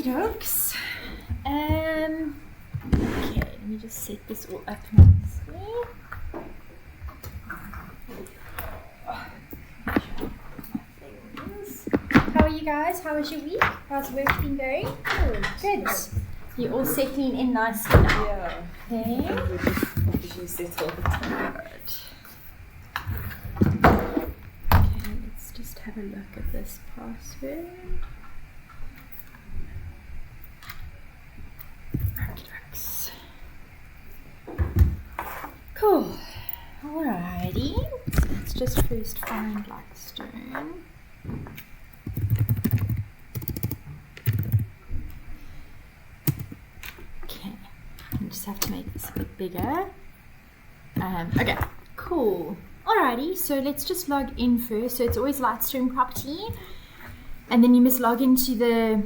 dokes. Okay, let me just set this all up nicely. How are you guys? How was your week? How's work been going? Good. You're all settling in nicely now. Yeah. Okay. Usually settle. Good. Okay, let's just have a look at this password. Okey-dokes. Cool. Alrighty. So let's just first find Lightstone. Okay. I just have to make this a bit bigger. Okay. Cool. Alrighty. So let's just log in first. So it's always Lightstone property. And then you must log into the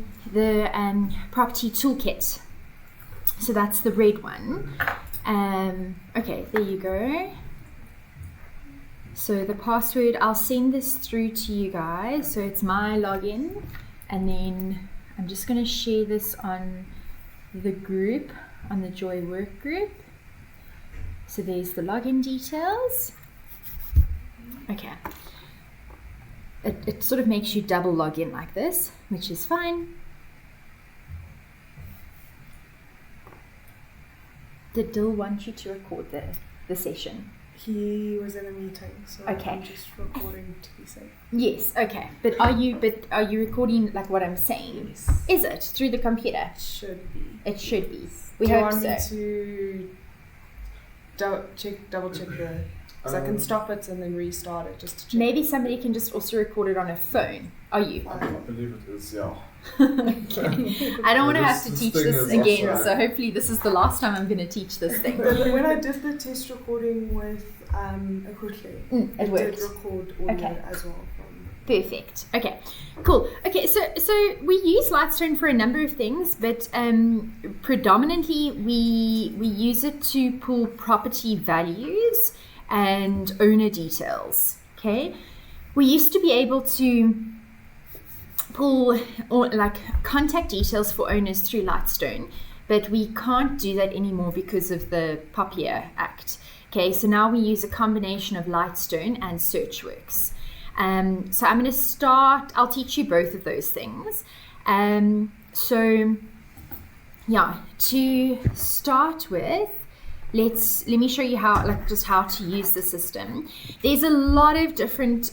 property toolkit. So that's the red one. Okay, there you go. So the password, I'll send this through to you guys. So it's my login, and then I'm just going to share this on the group, on the Joy Work group. So there's the login details. Okay. It sort of makes you double log in like this, which is fine. Did Dill want you to record the session? He was in a meeting, so Okay. I'm just recording to be safe. Yes, okay. But are you recording like what I'm saying? Yes. Is it through the computer? Should be. It should be. We Do you hope want so. me to double check the... Because I can stop it and then restart it just to check. Maybe somebody can just also record it on a phone. Are you? I believe it is, yeah. Okay. I don't want to have to This teach thing this is again, also- so hopefully this is the last time I'm going to teach this thing. But when I did the test recording with quickly, It worked. did record audio Okay. as well. From Perfect. Okay, cool. Okay, so we use Lightstone for a number of things, but predominantly we use it to pull property values and owner details. Okay, we used to be able to pull contact details for owners through Lightstone, but we can't do that anymore because of the POPIA Act. Okay, so now we use a combination of Lightstone and Searchworks. So I'm going to I'll teach you both of those things. So yeah, to start with, let me show you how to use the system. There's a lot of different,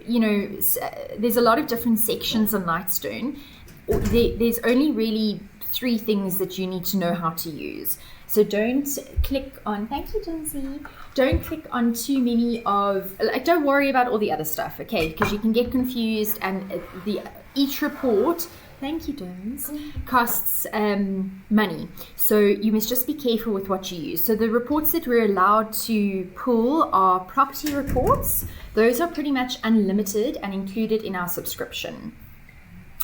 there's a lot of different sections on Lightstone. There's only really 3 things that you need to know how to use. So don't click on, thank you, Jonesy. Don't click on too many don't worry about all the other stuff, okay? Because you can get confused, and each report, thank you, Jones, costs money. So you must just be careful with what you use. So the reports that we're allowed to pull are property reports. Those are pretty much unlimited and included in our subscription.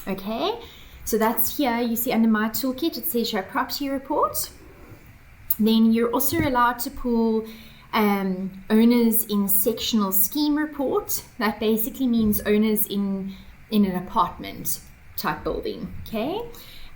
Okay, so that's here. You see under my toolkit, it says your property report. Then you're also allowed to pull owners in sectional scheme report. That basically means owners in an apartment type building, okay?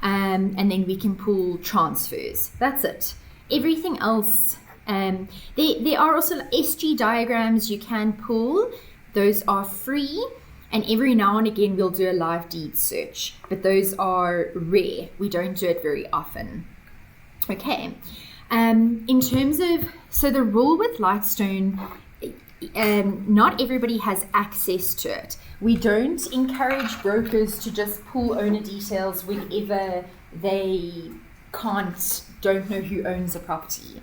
And then we can pull transfers. That's it. Everything else, there are also SG diagrams you can pull. Those are free, and every now and again we'll do a live deed search, but those are rare. We don't do it very often. Okay. In terms of, so the rule with Lightstone, not everybody has access to it. We don't encourage brokers to just pull owner details whenever they don't know who owns a property.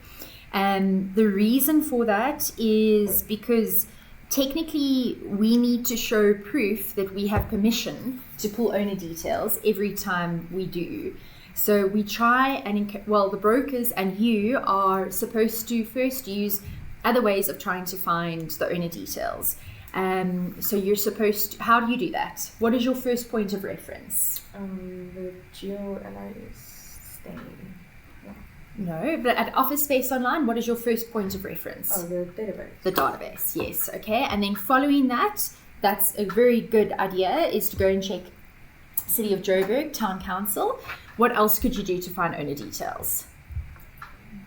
The reason for that is because technically we need to show proof that we have permission to pull owner details every time we do. So we try the brokers and you are supposed to first use other ways of trying to find the owner details. So you're supposed to, how do you do that? What is your first point of reference? the GeoLIS thing. No, but at Office Space Online, what is your first point of reference? Oh, the database. The database, yes. Okay, and then following that, that's a very good idea, is to go and check City of Joburg, Town Council. What else could you do to find owner details?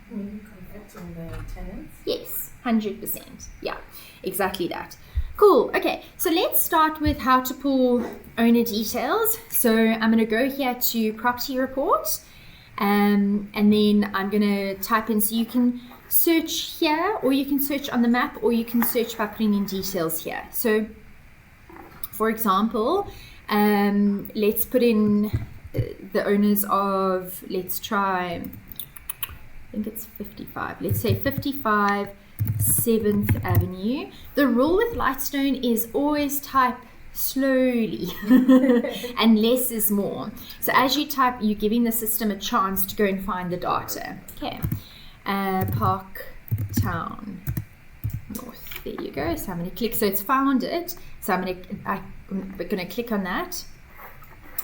Contacting the tenants. Yes, 100%. Yeah, exactly that. Cool. Okay, so let's start with how to pull owner details. So I'm going to go here to property report, and then I'm going to type in, so you can search here, or you can search on the map, or you can search by putting in details here. So for example, let's put in the owners of, let's try, I think it's 55. Let's say 55 7th Avenue. The rule with Lightstone is always type slowly and less is more. So as you type, you're giving the system a chance to go and find the data. Okay, Park Town North. There you go. So I'm going to click. So it's found it. So I'm going to click on that.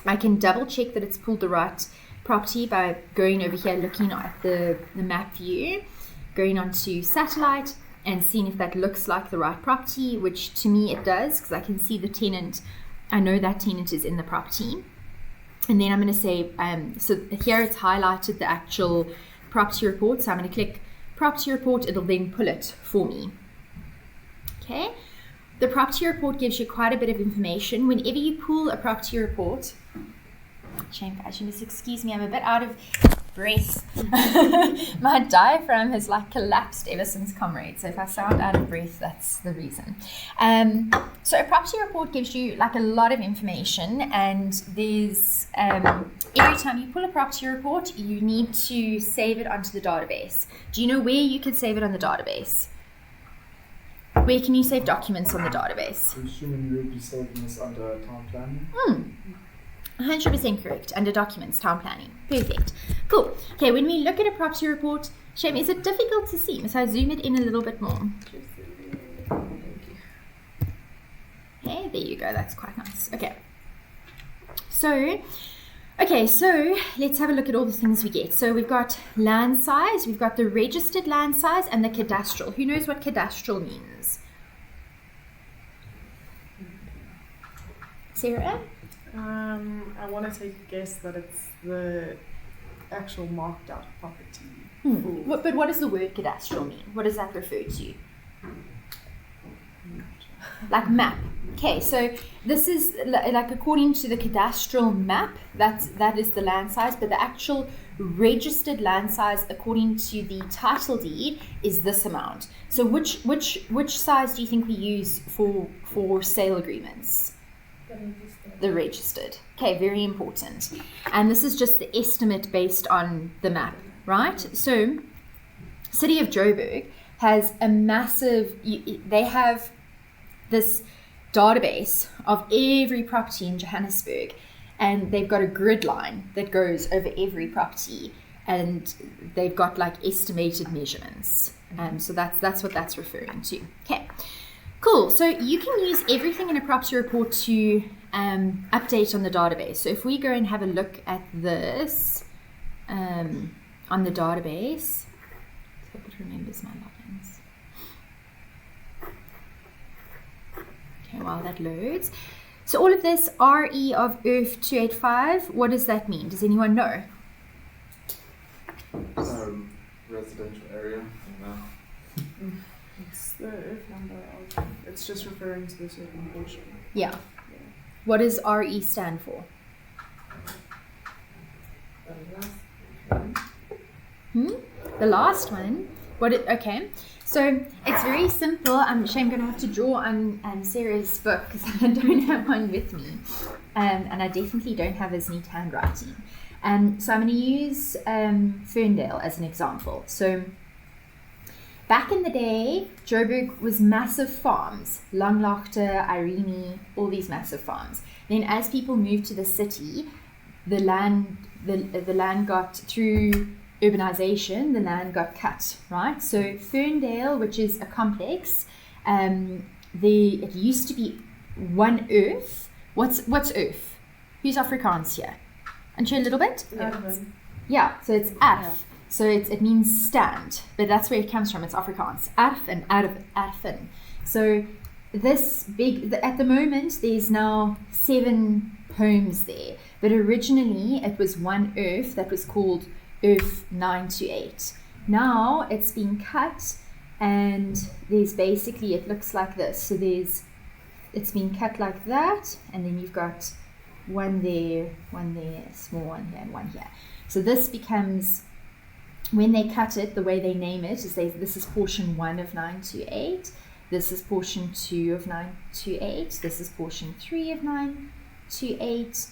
I can double check that it's pulled the right property by going over here, looking at the map view, going onto satellite and seeing if that looks like the right property, which to me it does, because I can see the tenant. I know that tenant is in the property. And then I'm going to say, so here it's highlighted the actual property report. So I'm going to click property report. It'll then pull it for me. Okay. The property report gives you quite a bit of information. Whenever you pull a property report, shame guys, you must excuse me, I'm a bit out of breath. My diaphragm has like collapsed ever since Comrade, so if I sound out of breath, that's the reason. So a property report gives you like a lot of information, and there's every time you pull a property report, you need to save it onto the database. Do you know where you can save it on the database? Where can you save documents on the database? I'm assuming you will be saving this under town planning. 100% correct. Under documents, town planning. Perfect. Cool. Okay, when we look at a property report, Shame, is it difficult to see? Must I zoom it in a little bit more? Okay, there you go. That's quite nice. Okay. So let's have a look at all the things we get. So we've got land size, we've got the registered land size, and the cadastral. Who knows what cadastral means? Sarah? I want to take a guess that it's the actual marked out property. But what does the word cadastral mean? What does that refer to? Like map. Okay, so this is like according to the cadastral map, that is the land size, but the actual registered land size according to the title deed is this amount. So which size do you think we use for sale agreements? The registered. Okay, very important. And this is just the estimate based on the map, right? So City of Joburg has a massive, they have this database of every property in Johannesburg, and they've got a grid line that goes over every property, and they've got like estimated measurements. So that's what that's referring to. Okay. Cool. So you can use everything in a property report to update on the database. So if we go and have a look at this on the database, I hope it remembers my logins. Okay, while that loads. So all of this RE of Earth 285, what does that mean? Does anyone know? Residential area. It's the Earth number. It's just referring to the certain portion. Yeah. What does RE stand for? The last one. Okay. So it's very simple. I'm going to have to draw on Sarah's book because I don't have one with me, and I definitely don't have as neat handwriting. So I'm going to use Ferndale as an example. So back in the day, Joburg was massive farms, Langlaagte, Irene, all these massive farms. Then as people moved to the city, the land got, through urbanization, the land got cut, right? So Ferndale, which is a complex, it used to be one earth. What's earth? Who's Afrikaans here? And show a little bit? Yeah, so it's af. So it means stand, but that's where it comes from. It's Afrikaans. Erf and erfen. So this big, at the moment, there's now 7 homes there. But originally it was one earth that was called Earth 928. Now it's been cut, and there's basically, it looks like this. So it's been cut like that, and then you've got one there, a small one here, and one here. So this becomes, when they cut it, the way they name it is this is portion 1 of 928, this is portion 2 of 928, this is portion 3 of 928,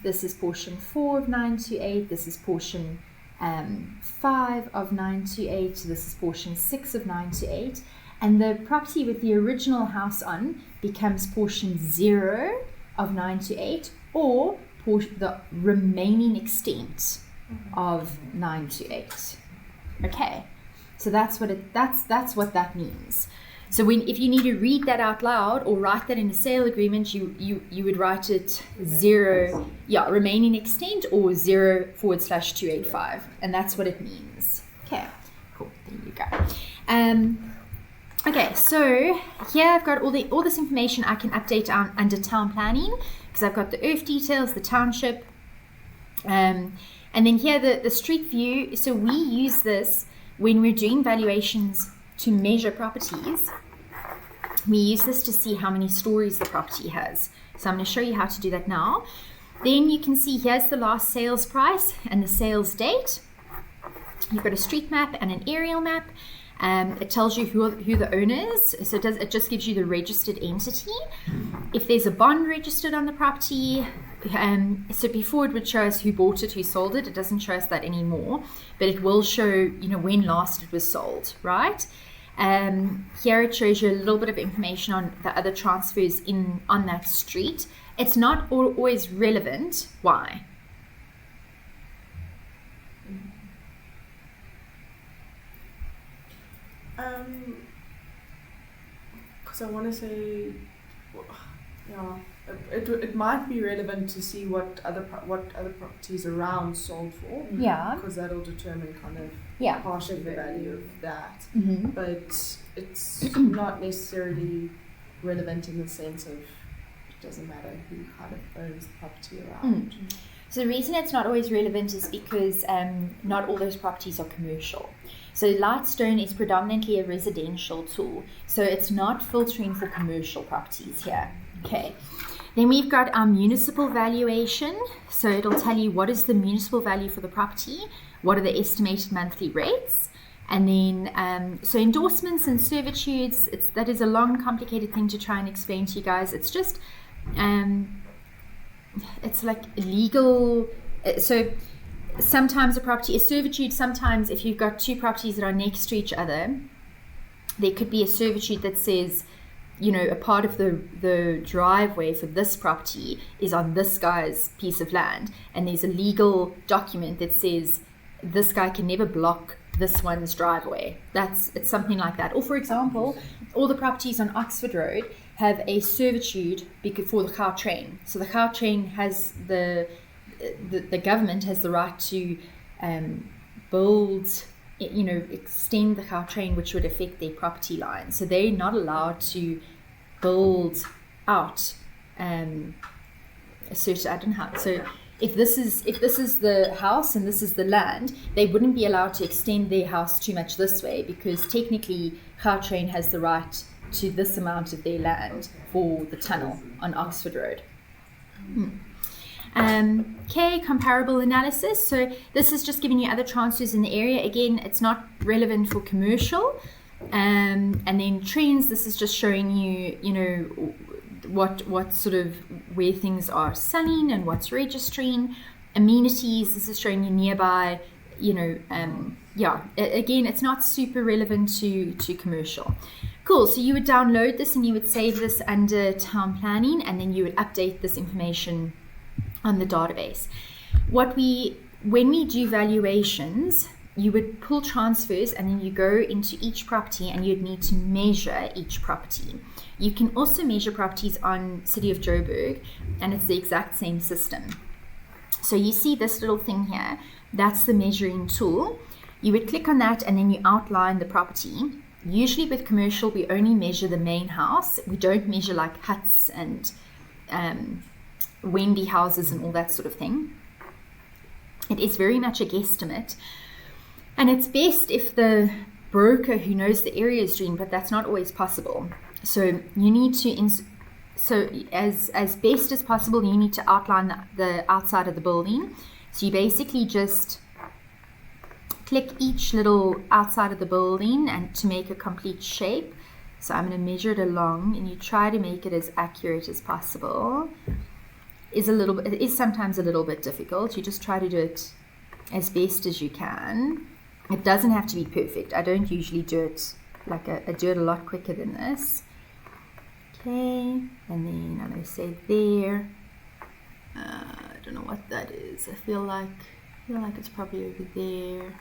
this is portion 4 of 928, this is portion 5 of 928, this is portion 6 of 928, and the property with the original house on becomes portion 0 of 928, or the remaining extent of 928. Okay, so that's what that means. So if you need to read that out loud or write that in a sale agreement, you would write it 0, remaining extent, or 0/285, and that's what it means. Okay, cool. There you go. Okay, so here I've got all this information I can update under town planning, because I've got the earth details, the township, and then here the street view. So we use this when we're doing valuations to measure properties. We use this to see how many stories the property has. So I'm going to show you how to do that now. Then you can see here's the last sales price and the sales date. You've got a street map and an aerial map. It tells you who the owner is, so it just gives you the registered entity. If there's a bond registered on the property, so before it would show us who bought it, who sold it. It doesn't show us that anymore, but it will show when last it was sold, right? Here it shows you a little bit of information on the other transfers on that street. It's not always relevant. Why? Because I want to say, it might be relevant to see what other properties around sold for. Yeah. Because that'll determine kind of partially the value of that. Mm-hmm. But it's not necessarily relevant in the sense of it doesn't matter who kind of owns the property around. So the reason it's not always relevant is because not all those properties are commercial. So Lightstone is predominantly a residential tool, so it's not filtering for commercial properties here. Okay. Then we've got our municipal valuation. So it'll tell you what is the municipal value for the property, what are the estimated monthly rates, and then so endorsements and servitudes. That is a long, complicated thing to try and explain to you guys. It's just it's like legal. So sometimes a servitude, sometimes if you've got two properties that are next to each other, there could be a servitude that says, a part of the driveway for this property is on this guy's piece of land, and there's a legal document that says this guy can never block this one's driveway. It's something like that. Or for example, all the properties on Oxford Road have a servitude for the car train. So the car train has the government has the right to build, extend the car train, which would affect their property line. So they're not allowed to build out a certain, I don't know how. So if this is the house and this is the land, they wouldn't be allowed to extend their house too much this way, because technically car train has the right to this amount of their land for the tunnel on Oxford Road. Okay, comparable analysis. So this is just giving you other transfers in the area. Again, it's not relevant for commercial. And then trends, this is just showing you, what sort of where things are selling and what's registering. Amenities, this is showing you nearby, again, it's not super relevant to commercial. Cool, so you would download this and you would save this under town planning, and then you would update this information on the database. When we do valuations, you would pull transfers and then you go into each property and you'd need to measure each property. You can also measure properties on City of Joburg, and it's the exact same system. So you see this little thing here, that's the measuring tool. You would click on that and then you outline the property. Usually with commercial, we only measure the main house. We don't measure like huts and Wendy houses and all that sort of thing. It is very much a guesstimate, and it's best if the broker who knows the area is doing, but that's not always possible. So you need to, as best as possible, you need to outline the outside of the building. So you basically just click each little outside of the building and to make a complete shape. So I'm going to measure it along, and you try to make it as accurate as possible. It is sometimes a little bit difficult. You just try to do it as best as you can. It doesn't have to be perfect. I don't usually do it like I do it a lot quicker than this. Okay, and then I'm going to say there. I don't know what that is. I feel like it's probably over there.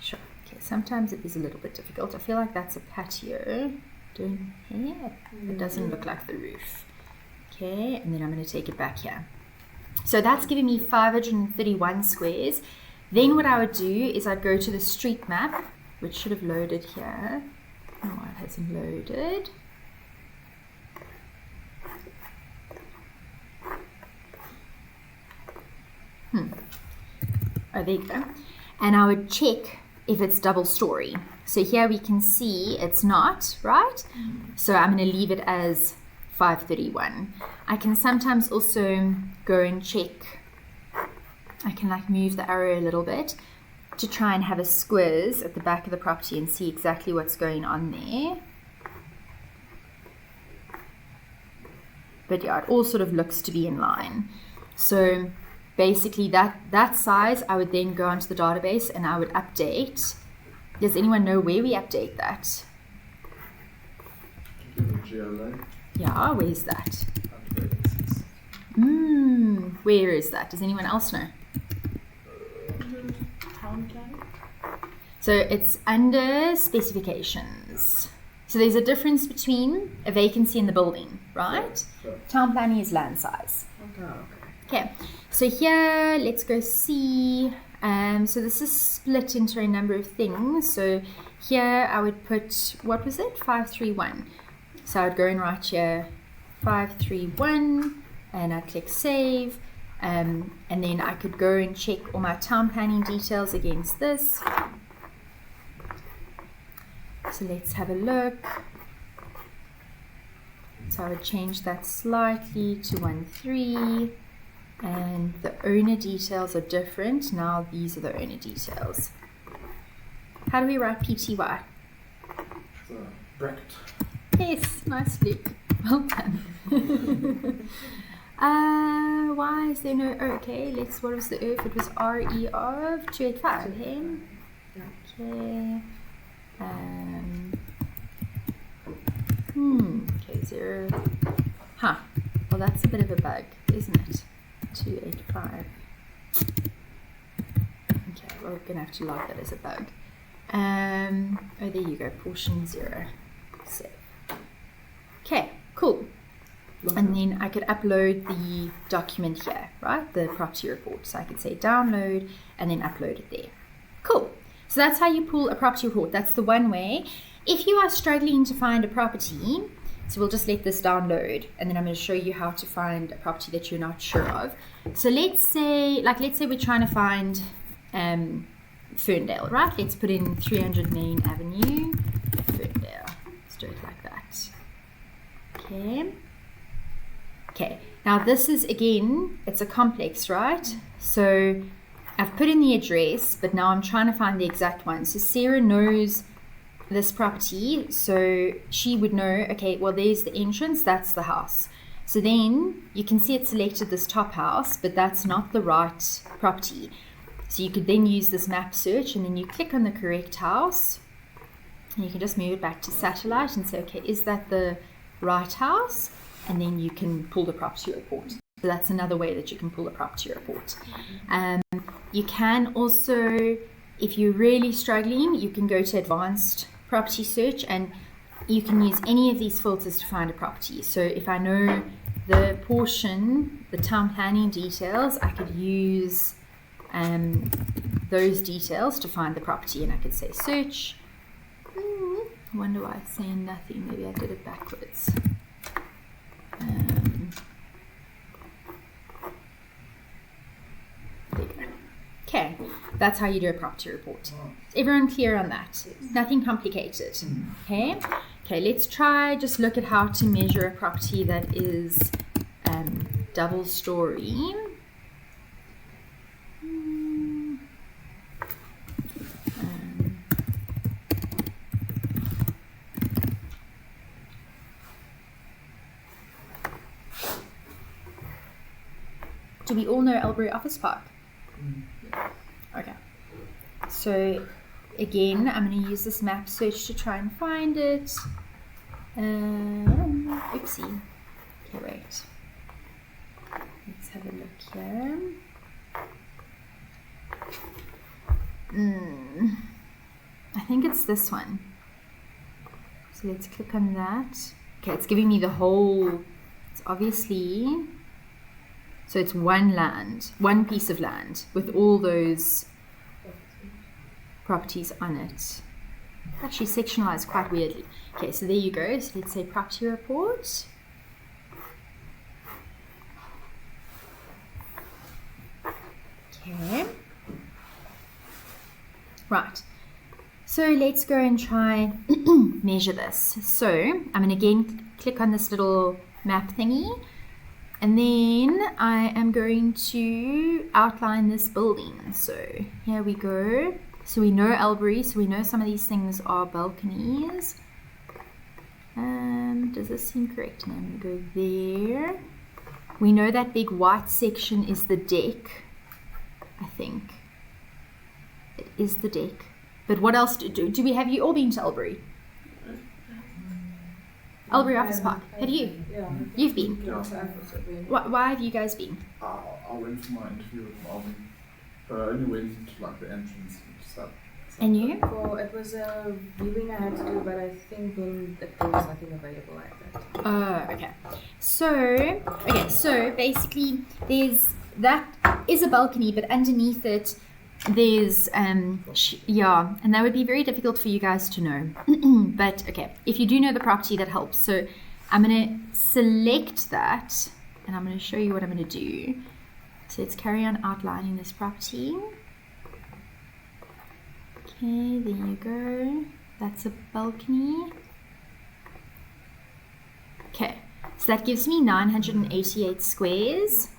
Sure. Okay, sometimes it is a little bit difficult. I feel like that's a patio. It doesn't look like the roof. Okay, and then I'm going to take it back here. So that's giving me 531 squares. Then what I would do is I'd go to the street map, which should have loaded here. Oh, it hasn't loaded. Oh, there you go. And I would check if it's double story. So here we can see it's not, right? So I'm going to leave it as 531. I can sometimes also go and check. I can like move the arrow a little bit to try and have a squiz at the back of the property and see exactly what's going on there. But yeah, it all sort of looks to be in line. So basically that size, I would then go onto the database and I would update. Does anyone know where we update that? Yeah, where's that? Where is that? Does anyone else know? So it's under specifications. So there's a difference between a vacancy and the building, right? Sure. Town planning is land size. Okay, so here let's go see. So this is split into a number of things. So here I would put, what was it? 531. So I would go and write here 531 and I'd click save. And then I could go and check all my town planning details against this. So let's have a look. So I would change that slightly to 1.3, and the owner details are different. Now these are the owner details. How do we write PTY? Bracket. Yes, nice, Luke. Well done. Why is there no okay? What was the earth? It was RE of 285. Okay. Okay, 0. Well, that's a bit of a bug, isn't it? 285. Okay, well, we're gonna have to log that as a bug. Oh, there you go. Portion 0. Save. Okay, cool. And then I could upload the document here, right? The property report. So I could say download and then upload it there. Cool. So that's how you pull a property report. That's the one way. If you are struggling to find a property, so we'll just let this download and then I'm going to show you how to find a property that you're not sure of. So let's say we're trying to find Ferndale, right? Let's put in 300 Main Avenue, Ferndale. Let's do it like that. Okay, now this is, again, it's a complex, right? So I've put in the address, but now I'm trying to find the exact one. So Sarah knows this property, so she would know, okay, well, there's the entrance, that's the house. So then you can see it selected this top house, but that's not the right property. So you could then use this map search and then you click on the correct house and you can just move it back to satellite and say, okay, is that the right house? And then you can pull the property report. So that's another way that you can pull a property report. You can also, if you're really struggling, you can go to advanced property search and you can use any of these filters to find a property. So if I know the portion, the town planning details, I could use those details to find the property and I could say search. I wonder why it's saying nothing. Maybe I did it backwards. That's how you do a property report. Oh. Is everyone clear on that? Nothing complicated. Okay. Okay, let's try just look at how to measure a property that is double story. Do we all know Albury Office Park? Yeah. Okay. So again, I'm going to use this map search to try and find it. Oopsie. Okay, wait. Let's have a look here. I think it's this one. So let's click on that. Okay, it's giving me the whole, it's obviously, so it's one piece of land with all those properties on it. Actually sectionalized quite weirdly. Okay, so there you go. So let's say property report. Okay. Right. So let's go and try measure this. So I'm going to again click on this little map thingy. And then I am going to outline this building. So here we go. So we know Albury, so we know some of these things are balconies. Does this seem correct? And I'm going to go there. We know that big white section is the deck, I think. It is the deck. But what else do we have? You all been to Albury? Albury Office Park. Have you? Yeah. You've been? Yeah. Why have you guys been? I went for my interview with Marvin, but I only went to like the entrance and stuff. And you? Well, it was a viewing I had to do, but I think when there was nothing available at that time. Oh, okay. So basically that is a balcony, but underneath it there's and that would be very difficult for you guys to know. But okay, if you do know the property, that helps. So I'm going to select that and I'm going to show you what I'm going to do. So let's carry on outlining this property. Okay, there you go. That's a balcony. Okay, so that gives me 988 squares.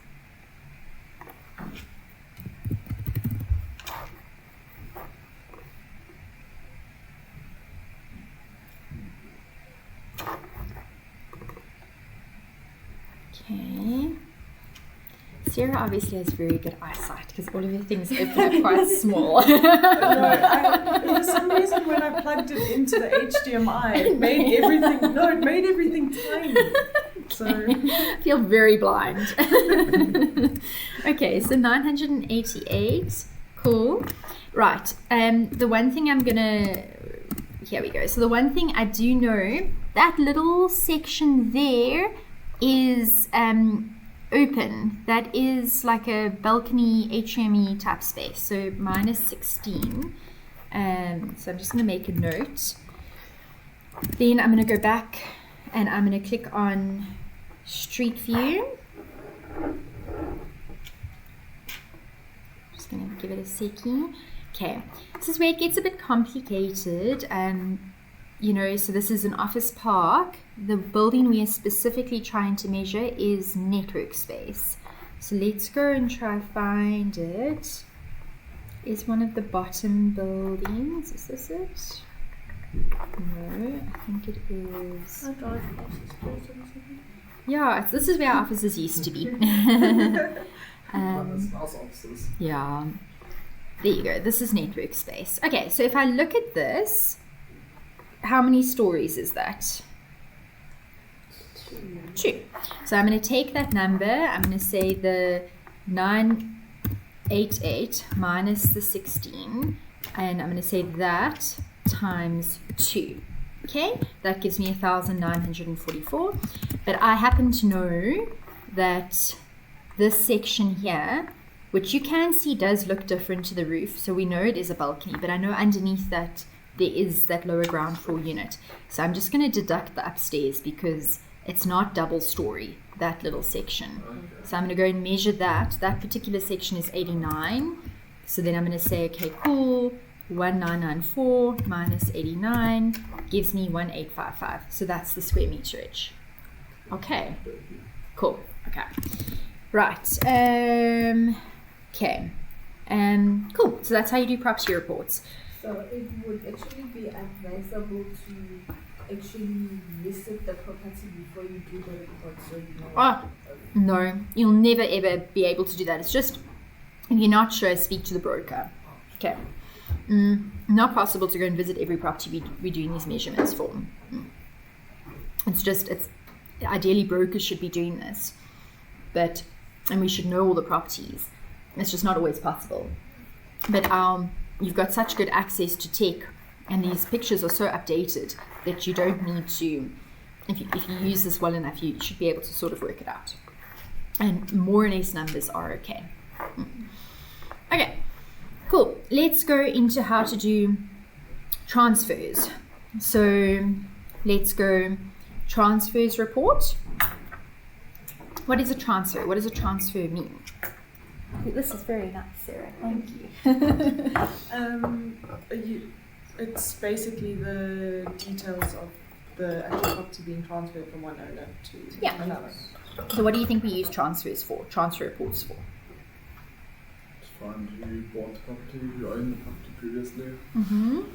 Okay. Sarah obviously has very good eyesight because all of her things open up quite small. For some reason, when I plugged it into the HDMI, it made everything tiny. So I feel very blind. Okay, so 988. Cool. Right. The one thing here we go. So the one thing I do know, that little section there is open. That is like a balcony HME type space. So minus 16. So I'm just going to make a note. Then I'm going to go back and I'm going to click on Street View. Just going to give it a second. Okay, this is where it gets a bit complicated. So this is an office park. The building we are specifically trying to measure is network space. So let's go and try find it. Is one of the bottom buildings. Is this it? No, I think it is. Yeah, this is where our offices used to be. Offices. Yeah. There you go. This is network space. Okay, so if I look at this, how many stories is that? 2. So I'm going to take that number. I'm going to say the 988 minus the 16, and I'm going to say that times 2. Okay, that gives me 1,944. But I happen to know that this section here, which you can see does look different to the roof, so we know it is a balcony, but I know underneath that there is that lower ground floor unit. So I'm just going to deduct the upstairs because it's not double story, that little section. Okay. So I'm going to go and measure that. That particular section is 89. So then I'm going to say, okay, cool, 1994 minus 89 gives me 1855. So that's the square meterage. Okay, cool. Okay, right. Okay, cool. So that's how you do property reports. So it would actually be advisable to actually visit the property before you do the report, so you know. No, you'll never ever be able to do that. It's just, if you're not sure, speak to the broker. Okay. Not possible to go and visit every property we're doing these measurements for. It's ideally brokers should be doing this, and we should know all the properties. It's just not always possible. But you've got such good access to tech, and these pictures are so updated that you don't need to, if you use this well enough, you should be able to sort of work it out. And more or less numbers are okay. Okay, cool. Let's go into how to do transfers. So let's go transfers report. What is a transfer? What does a transfer mean? This is very nice, Sarah. Thank you. It's basically the details of the actual property being transferred from one owner to another. So what do you think we use transfers for? Transfer reports for? To find who bought the property, who owned the property previously.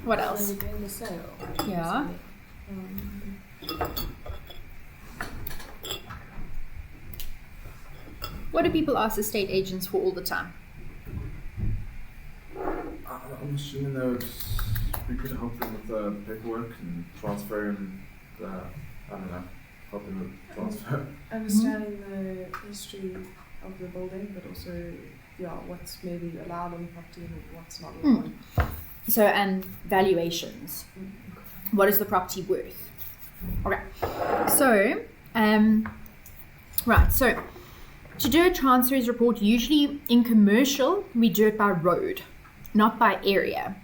What So else? when you're doing the sale. Yeah. What do people ask estate agents for all the time? I'm assuming that we could help them with the paperwork and transferring the, help them with transfer. Understanding the history of the building, but also, what's maybe allowed on the property and what's not allowed. So, valuations. What is the property worth? Okay. So, right. So, to do a transfers report, usually in commercial, we do it by road, not by area.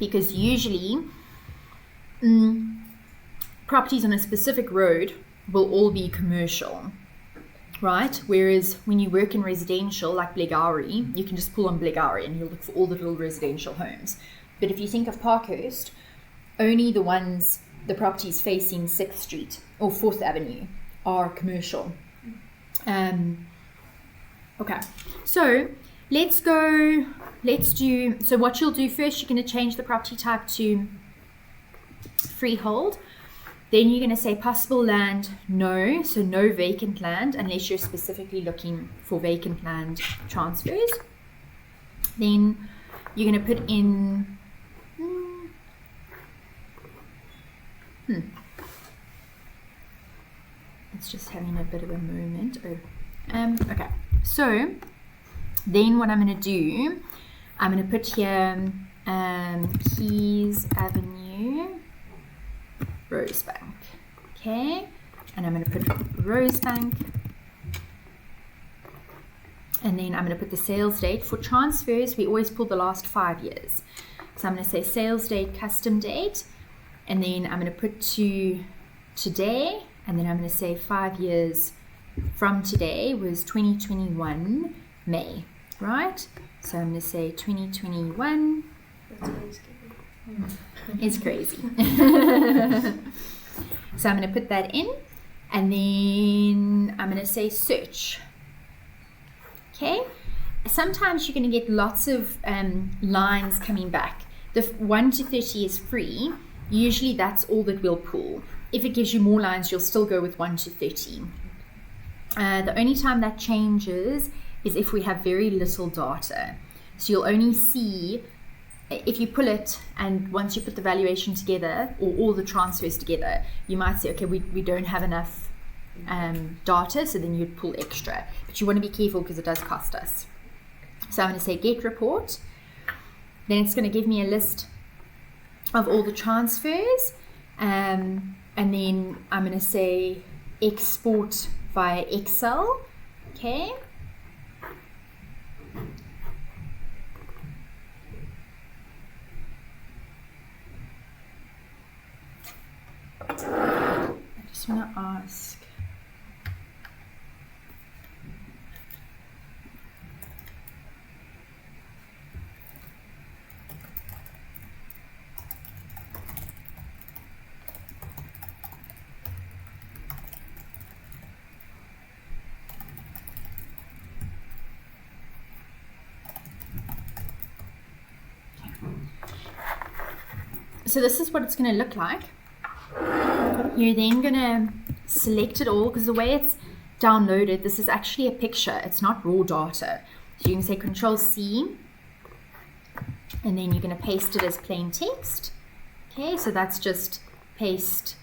Because usually, properties on a specific road will all be commercial, right? Whereas when you work in residential, like Blegauri, you can just pull on Blegauri and you'll look for all the little residential homes. But if you think of Parkhurst, only the properties facing 6th Street or 4th Avenue are commercial. Okay, so so what you'll do first, you're going to change the property type to freehold. Then you're going to say possible land, no, so no vacant land unless you're specifically looking for vacant land transfers. Then you're going to put in, it's just having a bit of a moment. Okay, so then what I'm going to do, I'm going to put here Keys Avenue, Rosebank. Okay, and I'm going to put Rosebank, and then I'm going to put the sales date. For transfers, we always pull the last 5 years. So I'm going to say sales date, custom date, and then I'm going to put to today, and then I'm going to say 5 years from today was 2021 May, right? So I'm going to say 2021. It's crazy. So I'm going to put that in, and then I'm going to say search. Okay. Sometimes you're going to get lots of lines coming back. The 1 to 30 is free. Usually that's all that we'll pull. If it gives you more lines, you'll still go with 1 to 30. The only time that changes is if we have very little data. So you'll only see, if you pull it and once you put the valuation together or all the transfers together, you might say, okay, we don't have enough data, so then you'd pull extra. But you want to be careful because it does cost us. So I'm going to say get report. Then it's going to give me a list of all the transfers. And then I'm going to say export via Excel. Okay. I just want to ask. So this is what it's going to look like. You're then going to select it all, because the way it's downloaded, this is actually a picture. It's not raw data. So you can say Control C, and then you're going to paste it as plain text. Okay, so that's just paste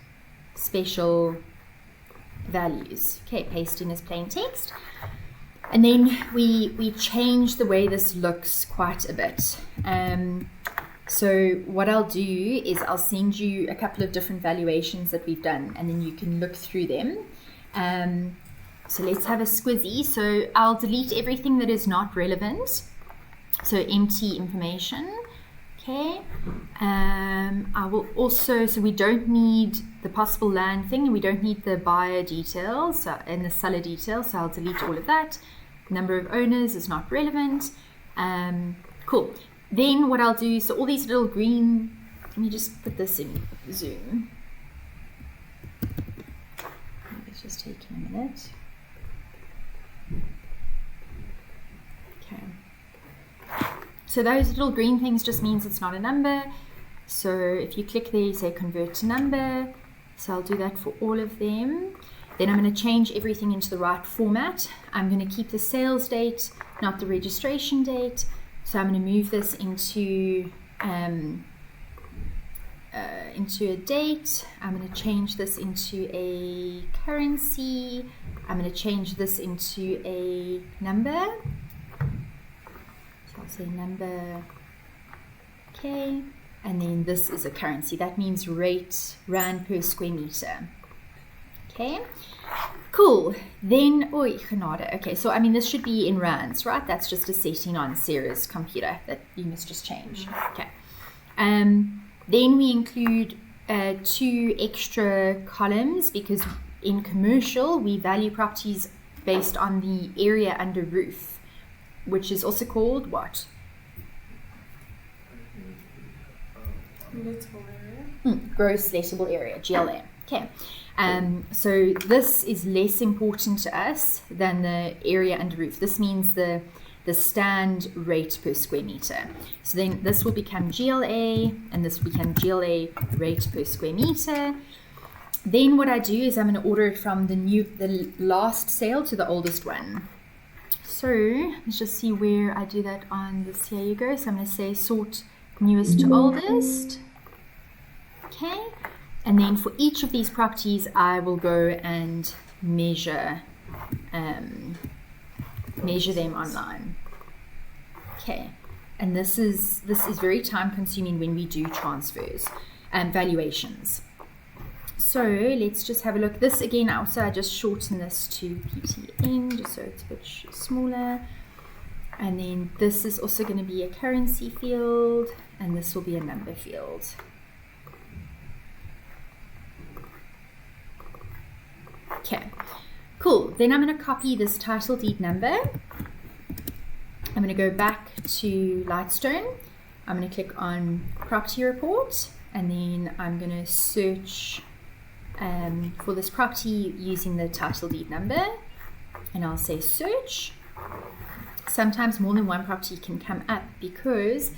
special values. Okay, paste in as plain text. And then we change the way this looks quite a bit. So what I'll do is I'll send you a couple of different valuations that we've done, and then you can look through them. So let's have a squizzy. So I'll delete everything that is not relevant. So empty information. Okay. I will also, so we don't need the possible land thing, and we don't need the buyer details and the seller details. So I'll delete all of that. Number of owners is not relevant. Cool. Then what I'll do, so all these little green, let me just put this in Zoom. It's just taking a minute. Okay. So those little green things just means it's not a number. So if you click there, you say convert to number. So I'll do that for all of them. Then I'm going to change everything into the right format. I'm going to keep the sales date, not the registration date. So I'm going to move this into a date. I'm going to change this into a currency. I'm going to change this into a number. So I'll say number, okay. And then this is a currency. That means rate, rand per square meter. Okay, cool. Then, oy, genade. Okay, so I mean, this should be in rands, right? That's just a setting on Sarah's computer that you must just change. Okay. Then we include 2 extra columns, because in commercial, we value properties based on the area under roof, which is also called what? Lettable area. Gross lettable area, GLA. Okay. So this is less important to us than the area under roof. This means the stand rate per square meter. So then this will become GLA, and this will become GLA rate per square meter. Then what I do is I'm going to order it from the last sale to the oldest one. So let's just see where I do that on this. Here you go. So I'm going to say sort newest to oldest. Okay. And then for each of these properties, I will go and measure them online. Okay, and this is very time consuming when we do transfers and valuations. So let's just have a look. This again, also I just shorten this to PTN just so it's a bit smaller. And then this is also going to be a currency field, and this will be a number field. Okay, cool. Then I'm going to copy this title deed number. I'm going to go back to Lightstone. I'm going to click on property report, and then I'm going to search for this property using the title deed number, and I'll say search. Sometimes more than one property can come up because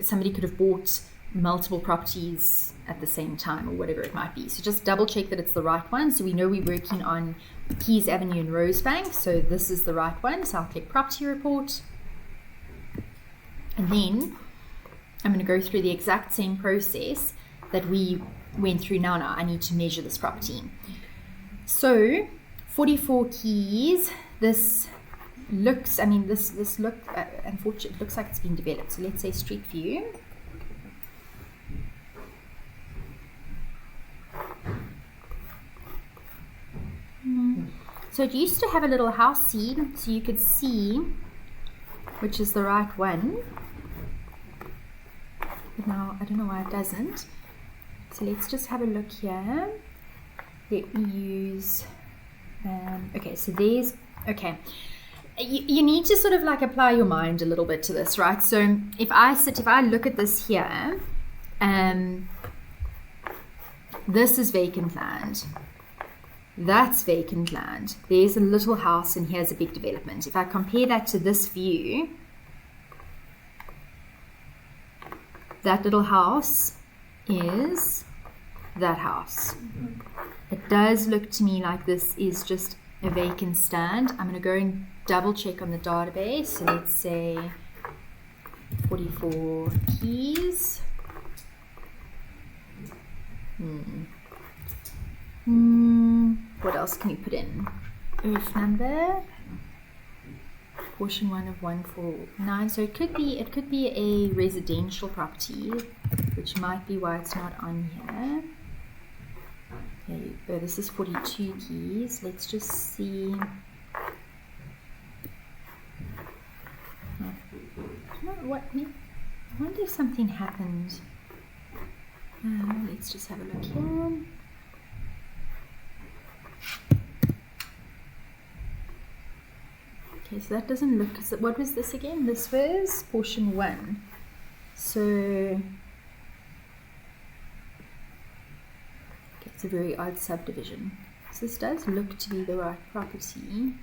somebody could have bought multiple properties at the same time or whatever it might be. So just double check that it's the right one. So we know we're working on Keys Avenue in Rosebank, so this is the right one. So I'll click property report, and then I'm going to go through the exact same process that we went through now. I need to measure this property. So 44 keys. This looks, unfortunately, it looks like it's been developed. So let's say street view. So it used to have a little house seed, so you could see which is the right one. But now I don't know why it doesn't. So let's just have a look here. Let me use, okay, so there's, okay. You need to sort of like apply your mind a little bit to this, right? So if I look at this here, this is vacant land. That's vacant land. There's a little house and here's a big development. If I compare that to this view, that little house is that house. It does look to me like this is just a vacant stand. I'm going to go and double check on the database. So let's say 44 keys. What else can we put in? Earth number. Portion 1 of 149. So it could be a residential property, which might be why it's not on here. Okay, oh, this is 42 keys. Let's just see. I wonder if something happened. Let's just have a look here. Okay, so that doesn't look. So what was this again? This was portion 1. So okay, it's a very odd subdivision. So this does look to be the right property.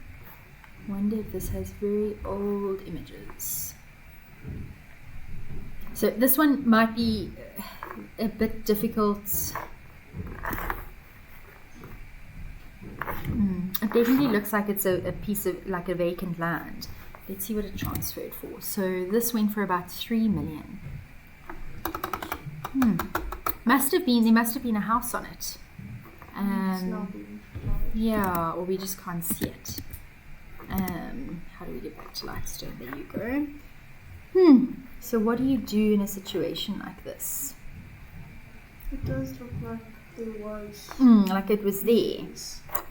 Wonder if this has very old images. So this one might be a bit difficult. It definitely looks like it's a piece of like a vacant land. Let's see what it transferred for. So this went for about 3 million. There must have been a house on it. Yeah, or we just can't see it. How do we get back to Lightstone? There you go. So what do you do in a situation like this? It does look like there was. Like it was there.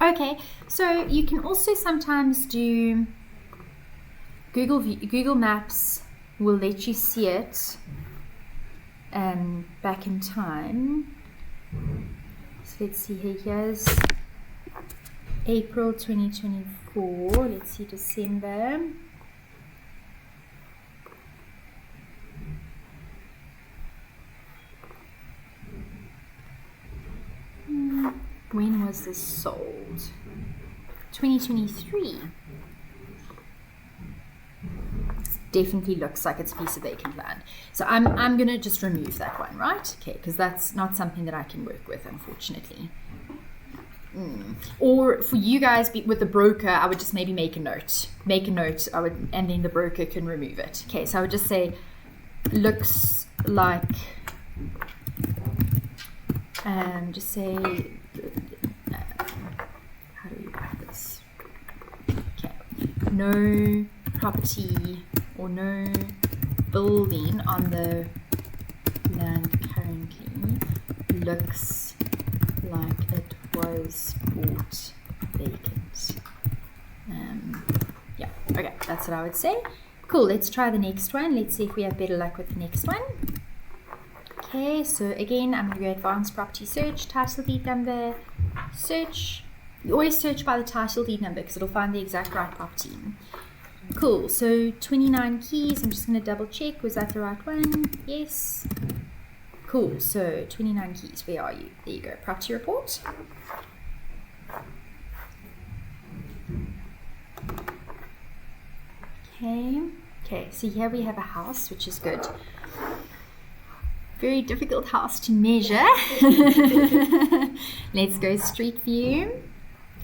Okay, so you can also sometimes do Google Maps will let you see it back in time. So let's see here. Here's April 2024. Let's see December. When was this sold? 2023. Definitely looks like it's a piece of vacant land. So I'm going to just remove that one, right? Okay, because that's not something that I can work with, unfortunately. Or for you guys with the broker, I would just maybe make a note. And then the broker can remove it. Okay, so I would just say, looks like, just say, how do we write this? Okay, no property or no building on the land currently looks like it was bought vacant. Yeah, okay, that's what I would say. Cool, let's try the next one. Let's see if we have better luck with the next one. Okay, so again, I'm going to go advanced property search, title deed number, search. You always search by the title deed number because it'll find the exact right property. Cool, so 29 keys. I'm just going to double check. Was that the right one? Yes. Cool, so 29 keys. Where are you? There you go. Property report. Okay, so here we have a house, which is good. Very difficult house to measure. Let's go street view.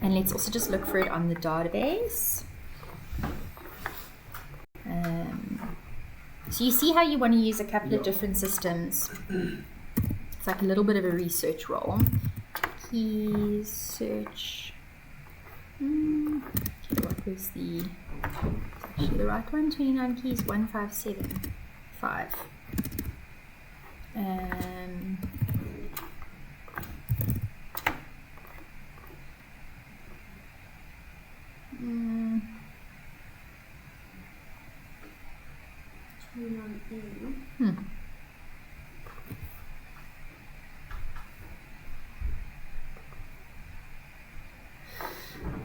And let's also just look for it on the database. So you see how you want to use a couple of different systems. It's like a little bit of a research role. Keys, search. Okay, what was the... It's actually the right one. 29 keys, 1575.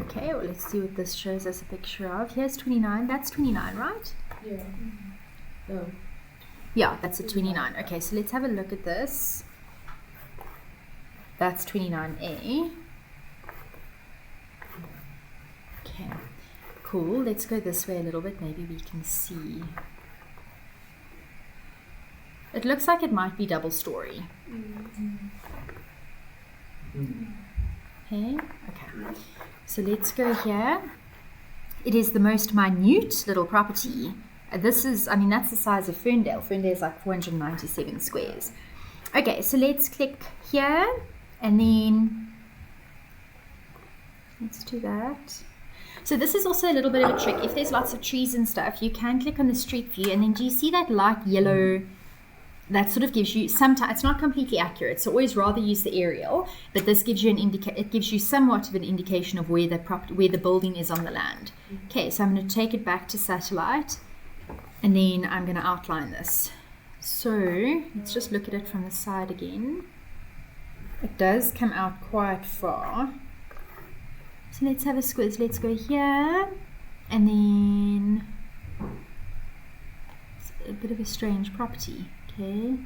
Okay, well, let's see what this shows us a picture of. Here's 29. That's 29, right? Yeah. No. Yeah, that's a 29. Okay, so let's have a look at this. That's 29A. Okay, cool. Let's go this way a little bit. Maybe we can see. It looks like it might be double story. Okay. So let's go here. It is the most minute little property. This is, I mean, that's the size of Ferndale. Ferndale is like 497 squares. Okay, so let's click here and then let's do that. So this is also a little bit of a trick. If there's lots of trees and stuff, you can click on the street view, and then do you see that light yellow? That sort of gives you sometimes, it's not completely accurate, so always rather use the aerial, but this gives you it gives you somewhat of an indication of where the building is on the land. Okay, so I'm going to take it back to satellite, and then I'm going to outline this. So let's just look at it from the side again. It does come out quite far. So let's have a squiz. Let's go here, and then it's a bit of a strange property. Okay,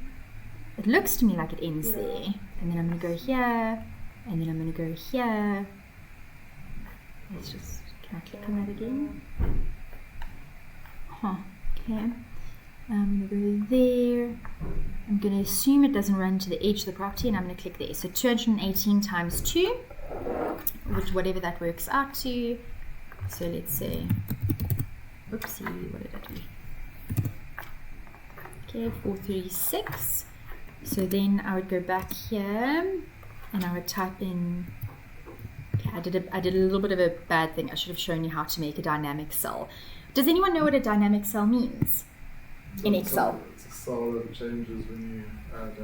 it looks to me like it ends there, and then I'm going to go here, and then I'm going to go here. Let's just, can I click on that again? Okay, I'm going to go there. I'm going to assume it doesn't run to the edge of the property, and I'm going to click there. So 218 times 2, which whatever that works out to. So let's say, oopsie, what did I do? Okay, 436. So then I would go back here and I would type in, okay, I did a little bit of a bad thing. I should have shown you how to make a dynamic cell. Does anyone know what a dynamic cell means in Excel? It's a cell that changes when you add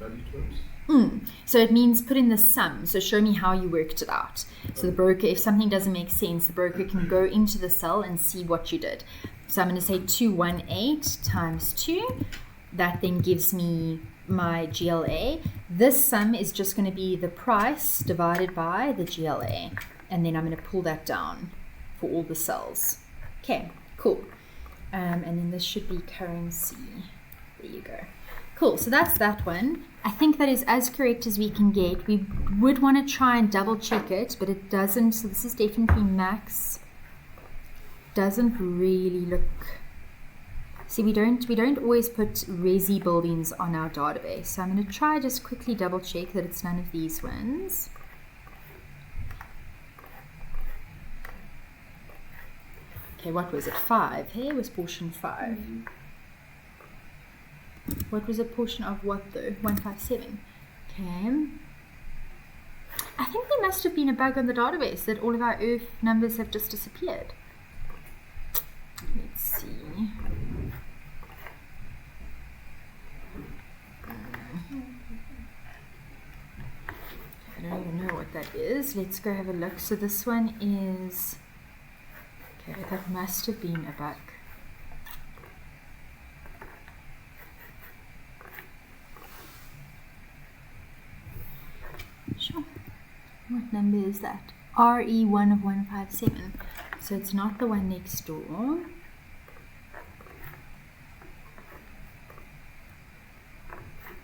value to it. So it means put in the sum. So show me how you worked it out. So the broker, if something doesn't make sense, the broker can go into the cell and see what you did. So I'm going to say 218 times 2. That then gives me my GLA. This sum is just going to be the price divided by the GLA. And then I'm going to pull that down for all the cells. Okay, cool. And then this should be currency. There you go. Cool, so that's that one. I think that is as correct as we can get. We would want to try and double check it, but it doesn't. So this is definitely max. Doesn't really look. See, we don't always put resi buildings on our database. So I'm going to try just quickly double check that it's none of these ones. Okay, what was it? 5. Here was portion 5. What was a portion of what though? 157. Okay. I think there must have been a bug on the database that all of our Earth numbers have just disappeared. Let's see. I don't even know what that is. Let's go have a look. So this one is, okay, that must have been a bug. Sure. What number is that? RE1 of 157. So it's not the one next door.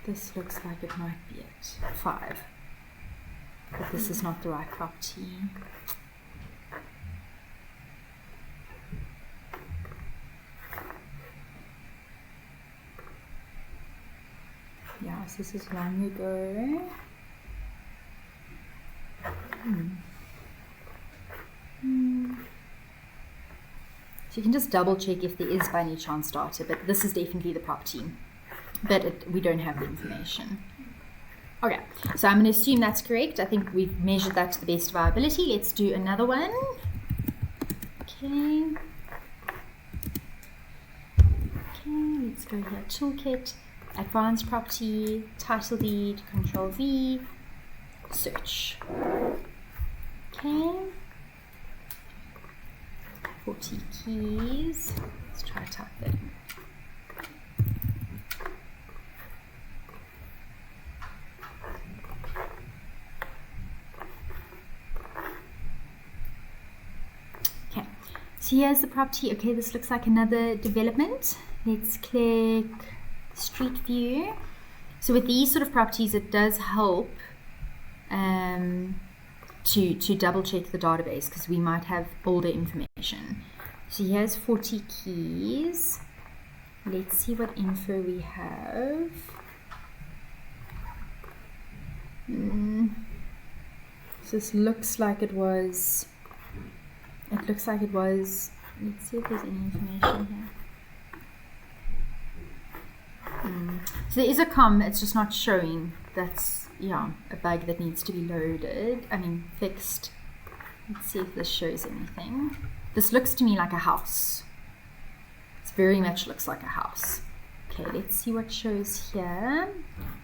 This looks like it might be it. 5. But this is not the right property. Yeah, so this is long ago. So you can just double check if there is by any chance data, but this is definitely the property, but we don't have the information. Okay, so I'm going to assume that's correct. I think we've measured that to the best of our ability. Let's do another one. Okay, let's go here, toolkit, advanced property, title deed, control V, search. Okay, 40 keys. Let's try to type that in. Okay, so here's the property. Okay, this looks like another development. Let's click street view. So with these sort of properties, it does help to double check the database because we might have older information. So here's 40 keys. let's see what info we have. So this looks like it was, let's see if there's any information here. So there is a COM, it's just not showing. That's, yeah, a bug that needs to be loaded, fixed. Let's see if this shows anything. This looks to me like a house. It very much looks like a house. Okay, let's see what shows here.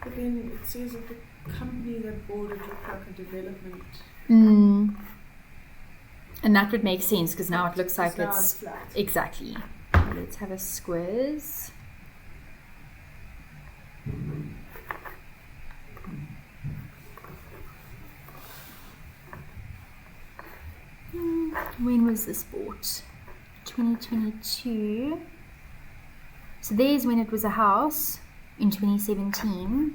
But then it says that the company that bought it looked like a development. And that would make sense because now it looks like it's flat. Exactly. Let's have a squiz. When was this bought? 2022. So there's when it was a house in 2017.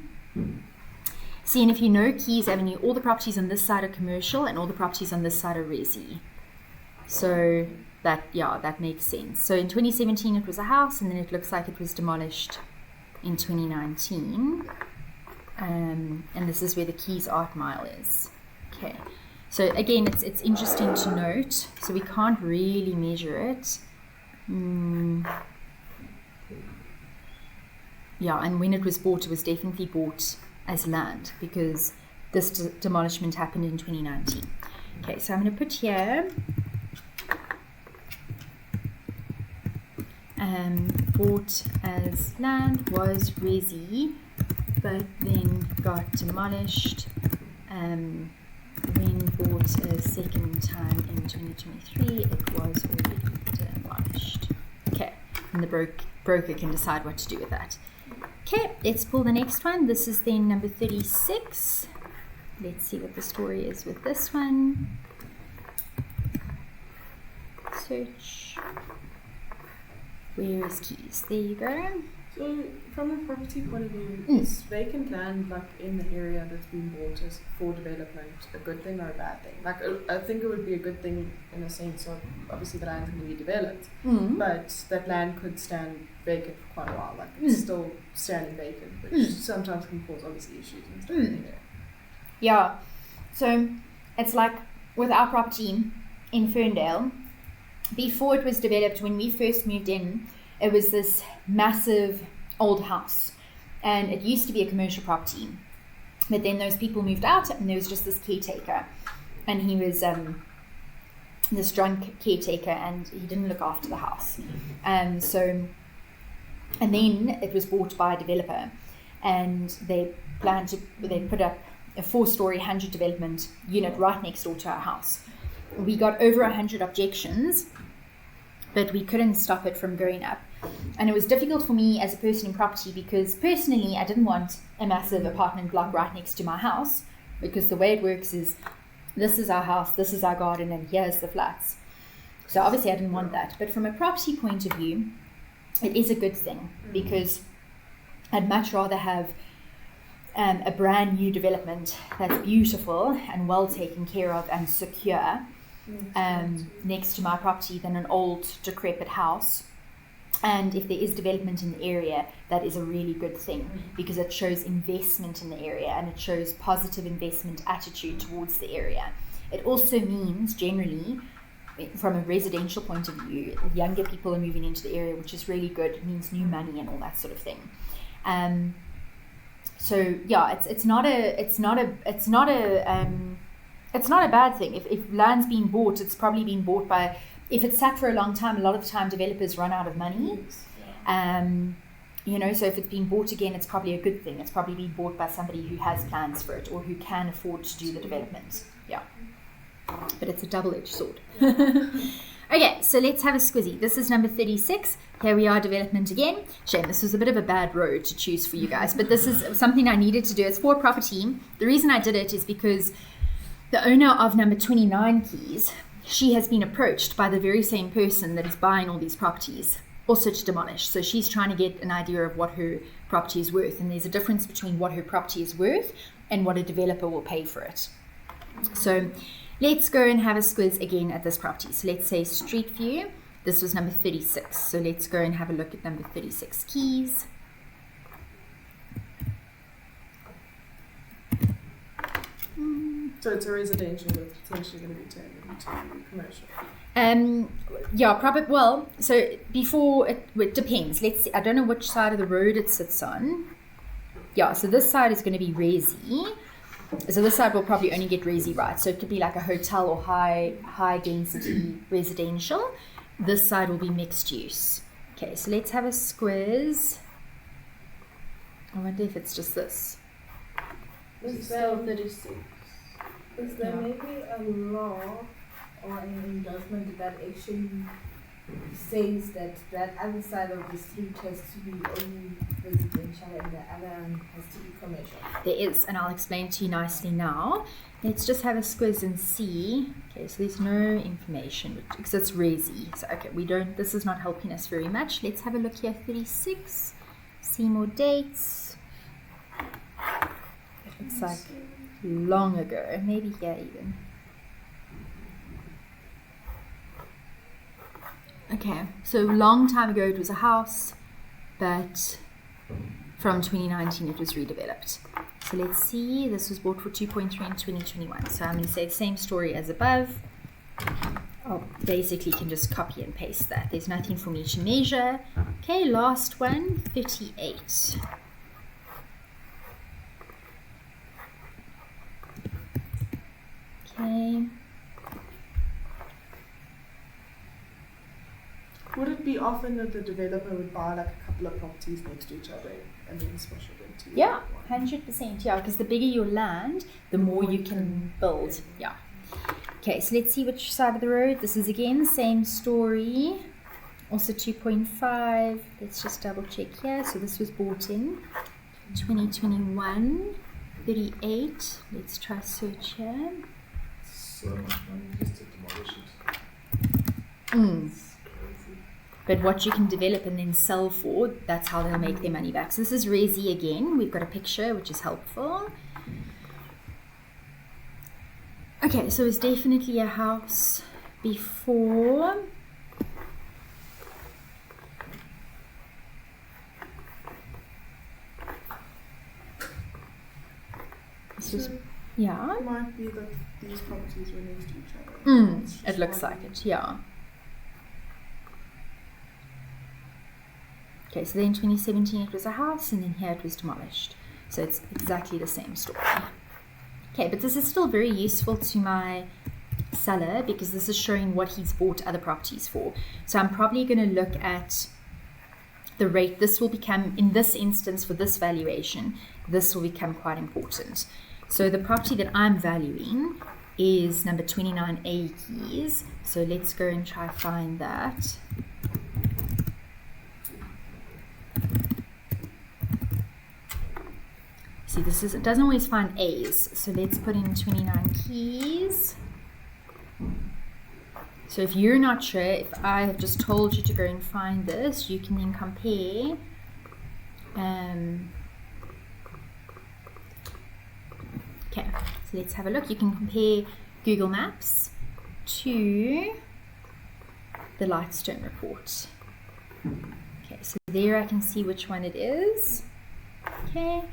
See, and if you know Keys Avenue, all the properties on this side are commercial and all the properties on this side are resi. So that makes sense. So in 2017 it was a house, and then it looks like it was demolished in 2019. And this is where the Keys Art Mile is. Okay. So again, it's interesting to note. So we can't really measure it. Yeah, and when it was definitely bought as land because this demolishment happened in 2019. Okay, so I'm going to put here bought as land, was resi, but then got demolished. When bought a second time in 2023, it was already demolished. Okay, and the broker can decide what to do with that. Okay, let's pull the next one. This is then number 36. Let's see what the story is with this one. Search. Where is Keys? There you go. So, from a property point of view, is vacant land, like in the area that's been bought as for development, a good thing or a bad thing? Like, I think it would be a good thing in a sense of obviously the land's going to be developed, but that land could stand vacant for quite a while. Like, it's still standing vacant, which sometimes can cause obviously issues and stuff in there. Yeah. So, it's like with our property in Ferndale, before it was developed, when we first moved in, it was this massive old house, and it used to be a commercial property, but then those people moved out and there was just this caretaker, and he was this drunk caretaker, and he didn't look after the house, and then it was bought by a developer, and they put up a 4-story 100 development unit right next door to our house. We got over 100 objections, but we couldn't stop it from going up. And it was difficult for me as a person in property because personally I didn't want a massive apartment block right next to my house, because the way it works is this is our house, this is our garden, and here's the flats. So obviously I didn't want that. But from a property point of view, it is a good thing because I'd much rather have a brand new development that's beautiful and well taken care of and secure next to my property than an old decrepit house. And if there is development in the area, that is a really good thing because it shows investment in the area and it shows positive investment attitude towards the area. It also means generally, from a residential point of view, younger people are moving into the area, which is really good. It means new money and all that sort of thing. So yeah, it's not a bad thing. If land's been bought, it's probably been bought by. If it's sat for a long time, a lot of the time developers run out of money. So if it's been bought again, it's probably a good thing. It's probably been bought by somebody who has plans for it or who can afford to do the development. Yeah. But it's a double-edged sword. Okay, so let's have a squizzy. This is number 36. Here we are, development again. Shame, this was a bit of a bad road to choose for you guys, but this is something I needed to do. It's for property. The reason I did it is because the owner of number 29 Keys, she has been approached by the very same person that is buying all these properties, also to demolish. So she's trying to get an idea of what her property is worth. And there's a difference between what her property is worth and what a developer will pay for it. So let's go and have a squiz again at this property. So let's say Street View. This was number 36. So let's go and have a look at number 36 keys. So it's a residential that's potentially going to be turned into commercial. Yeah, probably. Well, so before it depends. Let's see. I don't know which side of the road it sits on. Yeah, so this side is going to be resi. So this side will probably only get resi, right? So it could be like a hotel or high density residential. This side will be mixed use. Okay, so let's have a squiz. I wonder if it's just this. Is there 36? Is there maybe a law or an endorsement that actually says that that other side of the street has to be only residential and the other one has to be commercial? There is, and I'll explain to you nicely now. Let's just have a squiz and see. Okay, so there's no information because it's resi. So okay, this is not helping us very much. Let's have a look here, 36. See more dates. It looks like long ago, maybe here even. Okay, so long time ago it was a house, but from 2019 it was redeveloped. So let's see, this was bought for 2.3 in 2021. So I'm going to say the same story as above. Oh, basically can just copy and paste that. There's nothing for me to measure. Okay, last one, 38. Okay. Would it be often that the developer would buy like a couple of properties next to each other and then smash it into Yeah, one? 100%. Yeah, because the bigger your land, the more you can build. Yeah. Okay, so let's see which side of the road. This is again, same story. Also 2.5. Let's just double check here. So this was bought in 2021. 38. Let's try search here. So much money just to demolish it. Mm. But what you can develop and then sell for, that's how they'll make their money back. So this is resi again. We've got a picture, which is helpful. Okay, so it's definitely a house before. This was, yeah. It might be that these properties were next to each other. It looks like it, yeah. Okay, so then in 2017 it was a house, and then here it was demolished. So it's exactly the same story. Okay, but this is still very useful to my seller because this is showing what he's bought other properties for. So I'm probably going to look at the rate. This will become, in this instance for this valuation, this will become quite important. So the property that I'm valuing is number 29A keys. So let's go and try find that. See, it doesn't always find A's. So let's put in 29 keys. So if you're not sure, if I have just told you to go and find this, you can then compare. Okay, so let's have a look. You can compare Google Maps to the Lightstone report. Okay, so there I can see which one it is. Okay.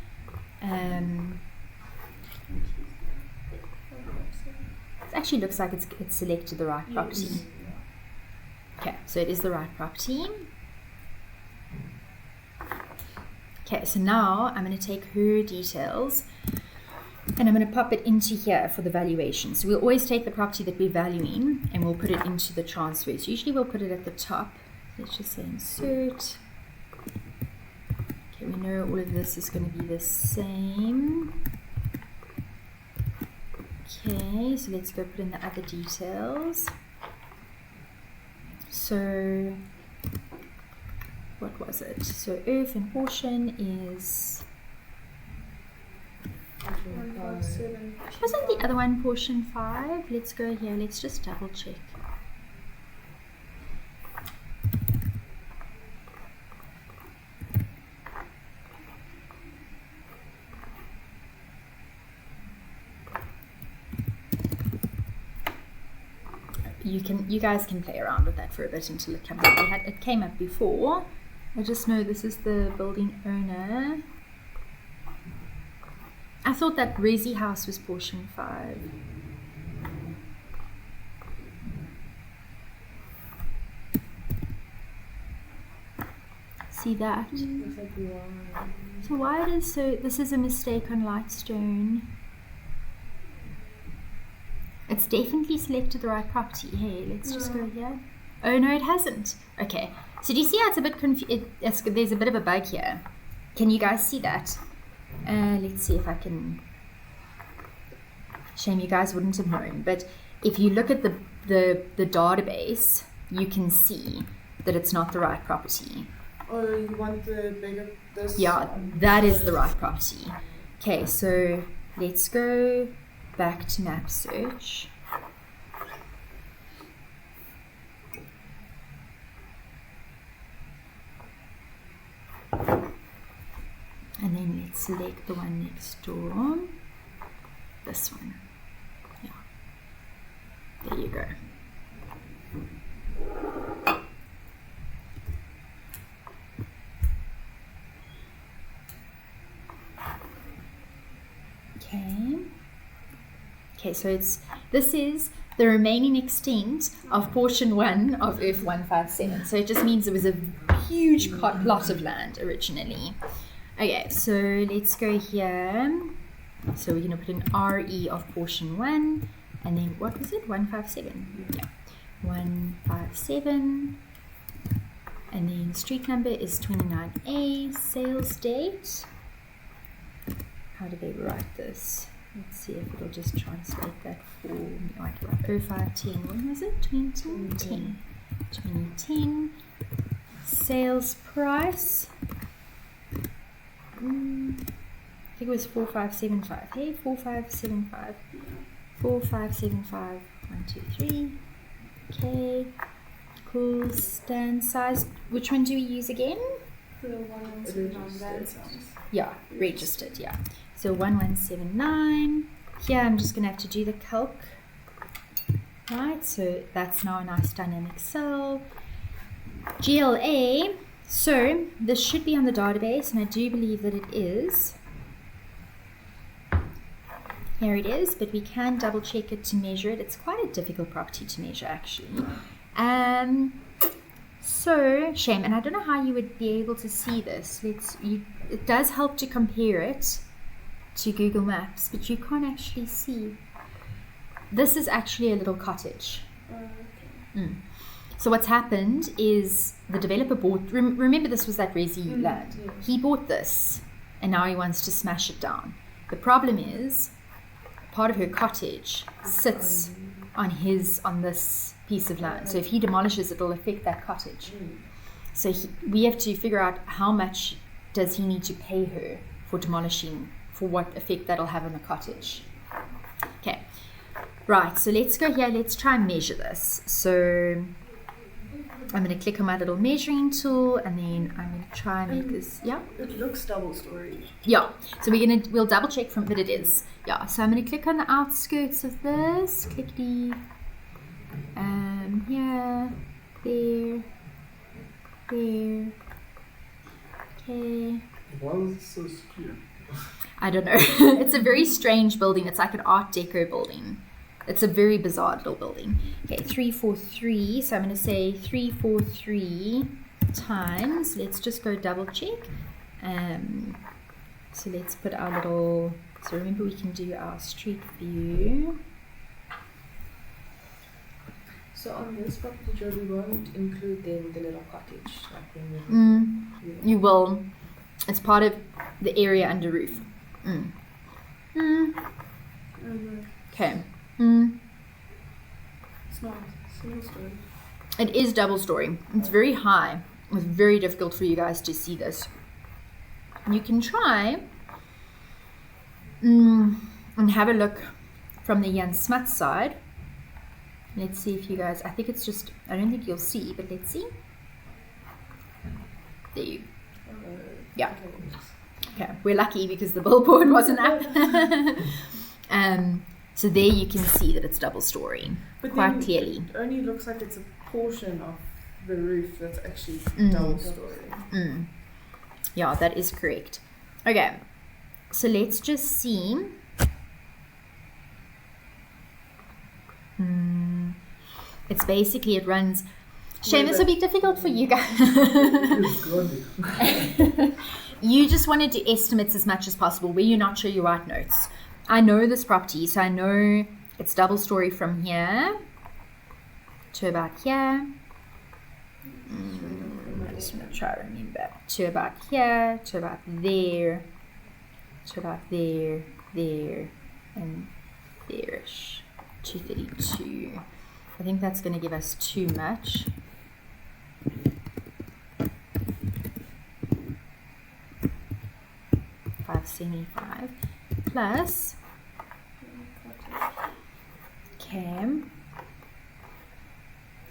It actually looks like it's selected the right property. Okay, so it is the right property. Okay, so now I'm going to take her details and I'm going to pop it into here for the valuation. So we'll always take the property that we're valuing and we'll put it into the transfers. Usually we'll put it at the top. Let's just say insert. Okay, we know all of this is going to be the same. Okay, so let's go put in the other details. So, what was it? So, earth and portion is... Wasn't the other one portion 5? Let's go here, let's just double check. you guys can play around with that for a bit until it comes up. It came up before. I just know this is the building owner. I thought that Resi house was portion 5. See that? So why it is so? This is a mistake on Lightstone. It's definitely selected the right property. Hey, let's just go here. Oh no, it hasn't. Okay. So do you see how it's a bit there's a bit of a bug here. Can you guys see that? Let's see if I can. Shame you guys wouldn't have known, but if you look at the database, you can see that it's not the right property. Oh, you want the bigger this? Yeah, that is the right property. Okay, so let's go back to map search. And then let's select the one next door. This one. Yeah. There you go. Okay, so this is the remaining extent of portion 1 of Earth 157. So it just means it was a huge plot of land originally. Okay, so let's go here. So we're going to put an RE of portion 1, and then what was it? 157. Yeah, 157. And then street number is 29A. Sales date. How do they write this? Let's see if it'll just translate that for me. Right, 0510. When was it? 2010. 2010. Sales price. I think it was 4575. Hey, 4575. 4575. 1, 2, 3. Okay. Cool. Stand size. Which one do we use again? The 1179. Yeah, registered, yeah. So 1179. Here I'm just going to have to do the calc. Right, so that's now a nice dynamic cell. GLA. So this should be on the database, and I do believe that it is. Here it is, but we can double check it to measure it. It's quite a difficult property to measure, actually. So, shame, and I don't know how you would be able to see this. It does help to compare it to Google Maps, but you can't actually see. This is actually a little cottage. So what's happened is the developer bought, remember this was that Resi land. Yeah. He bought this, and now he wants to smash it down. The problem is, part of her cottage sits on this piece of land. So if he demolishes it, it'll affect that cottage. So we have to figure out how much does he need to pay her for demolishing, for what effect that'll have on the cottage. Okay, right, so let's go here, let's try and measure this. So I'm going to click on my little measuring tool, and then I'm going to try and make this, yeah? It looks double-storied. Yeah, so we'll double check from, but it is. Yeah, so I'm going to click on the outskirts of this, clickety, here, there, okay. Why was it so skew? I don't know. It's a very strange building. It's like an Art Deco building. It's a very bizarre little building. Okay, 343. So I'm going to say 343 times. Let's just go double check. So let's put our little. So remember, we can do our street view. So on this property, Joe, we won't include then the little cottage. Like when You will. It's part of the area under roof. Okay. It's not single story. It is double story. It's very high. It's very difficult for you guys to see this. You can try and have a look from the Jan Smuts side. Let's see if you guys, I think it's just, I don't think you'll see, but let's see. There you yeah. Okay, we're lucky because the billboard wasn't up. So there you can see that it's double story But quite then clearly. It only looks like it's a portion of the roof that's actually double story. Yeah, that is correct. Okay, so let's just see. It's basically, it runs. Shame, this will be difficult for you guys. You just want to do estimates as much as possible where you're not sure you write notes. I know this property, so I know it's double story from here to about here. I just want to try to remember. To about here, to about there, to about there, there, and there-ish. 232. I think that's going to give us too much. $575 plus. Okay.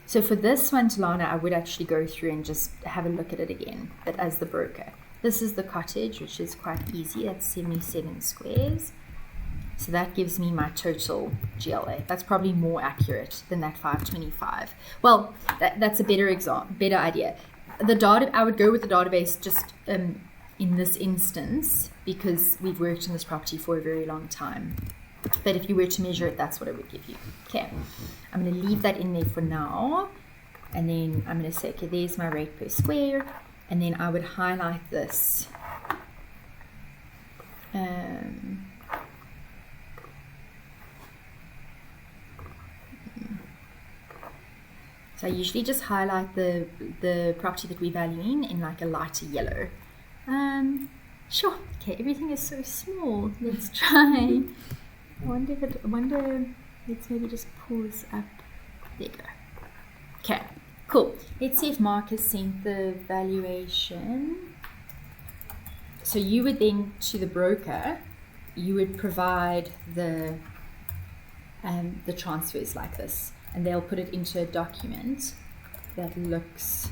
So for this one, Talana, I would actually go through and just have a look at it again, but as the broker. This is the cottage, which is quite easy. That's 77 squares. So that gives me my total GLA. That's probably more accurate than that 525. Well, that's a better idea. I would go with the database just in this instance because we've worked in this property for a very long time. But if you were to measure it, that's what it would give you. Okay, I'm going to leave that in there for now. And then I'm going to say, okay, there's my rate per square. And then I would highlight this. So I usually just highlight the property that we're valuing in like a lighter yellow. Sure. Okay, everything is so small. Let's try. I wonder, let's maybe just pull this up. There you go. Okay, cool. Let's see if Mark has sent the valuation. So you would then, to the broker, you would provide the transfers like this. And they'll put it into a document that looks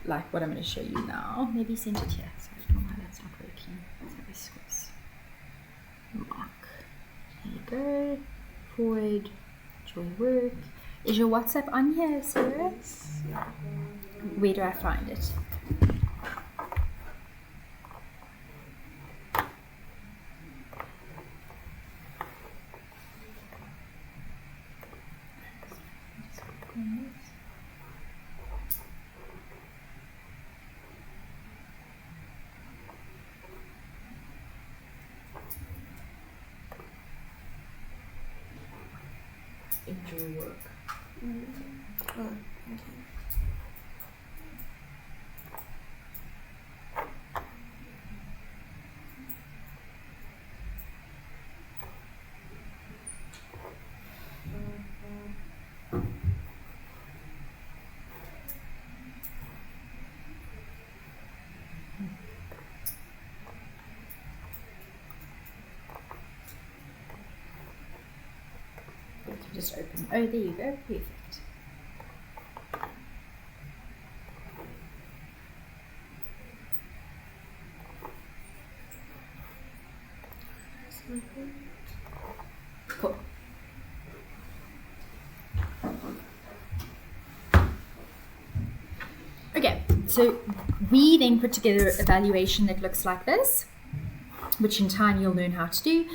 like what I'm going to show you now. Maybe send it here. Sorry, I don't know why that's not working. Mark. There you go. Void. Joy work. Is your WhatsApp on here, Sarah? Yes. Where do I find it? Enjoy work. Oh, okay. Just open. Oh, there you go. Perfect. Cool. Okay, so we then put together a valuation that looks like this, which in time you'll learn how to do.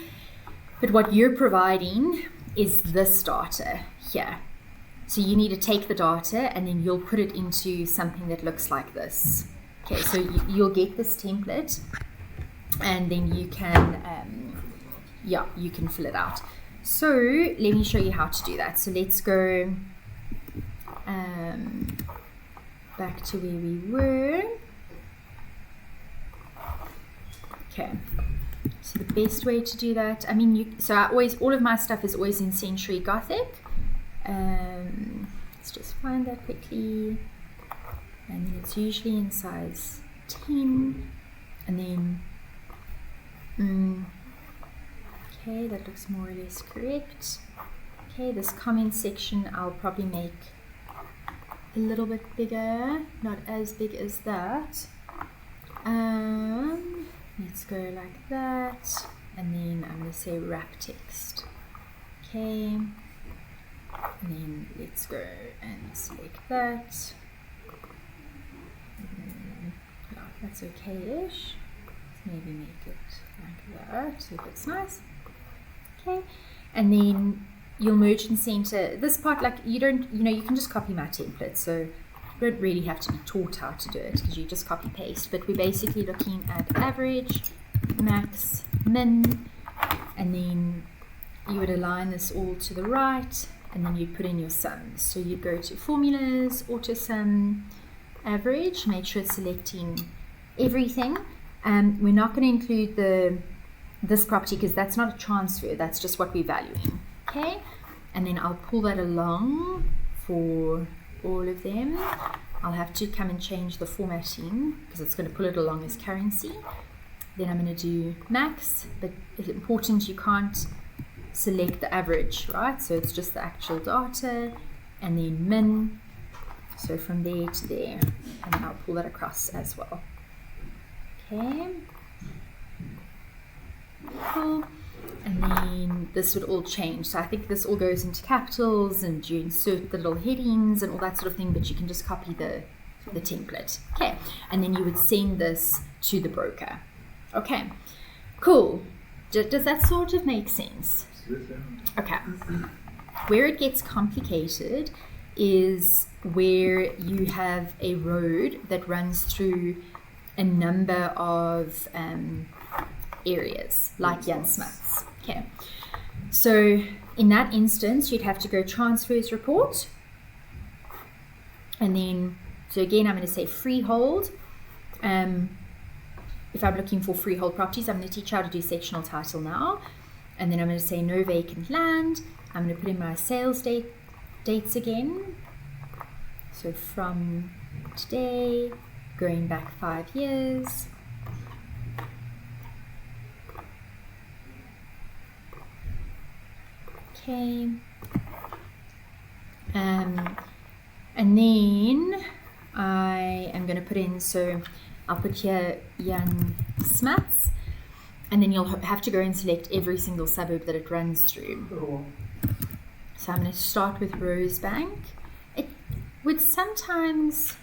But what you're providing is this data here. So you need to take the data and then you'll put it into something that looks like this. Okay, so you'll get this template and then you can, you can fill it out. So let me show you how to do that. So let's go back to where we were. Okay. So the best way to do that, I mean, all of my stuff is always in Century Gothic. Let's just find that quickly. And then it's usually in size 10. And then, okay, that looks more or less correct. Okay, this comment section I'll probably make a little bit bigger, not as big as that. Let's go like that. and then I'm going to say wrap text. Okay, and then let's go and select that. Yeah, that's okay-ish. Let's maybe make it like that so it's nice. Okay, and then you'll merge and center this part. Like you can just copy my template, so you don't really have to be taught how to do it because you just copy paste. But we're basically looking at average, max, min, and then you would align this all to the right, and then you'd put in your sums. So you'd go to formulas, auto sum, average, make sure it's selecting everything. We're not going to include this property because that's not a transfer, that's just what we're valuing. Okay, and then I'll pull that along for all of them. I'll have to come and change the formatting because it's going to pull it along as currency. Then I'm going to do max, but it's important you can't select the average, right? So it's just the actual data, and then min, so from there to there, and then I'll pull that across as well. Okay, cool. And then this would all change. So I think this all goes into capitals, and you insert the little headings and all that sort of thing, but you can just copy the template. Okay, and then you would send this to the broker. Okay, cool. Does that sort of make sense? Okay. Where it gets complicated is where you have a road that runs through a number of areas, like Jan Smuts. Okay. So in that instance, you'd have to go transfers report. And then, so again, I'm going to say freehold. If I'm looking for freehold properties, I'm going to teach you how to do sectional title now. And then I'm going to say no vacant land. I'm going to put in my sales dates again. So from today, going back 5 years. Okay. And then I am going to put in, so I'll put here Jan Smuts, and then you'll have to go and select every single suburb that it runs through. So I'm going to start with Rosebank. It would sometimes,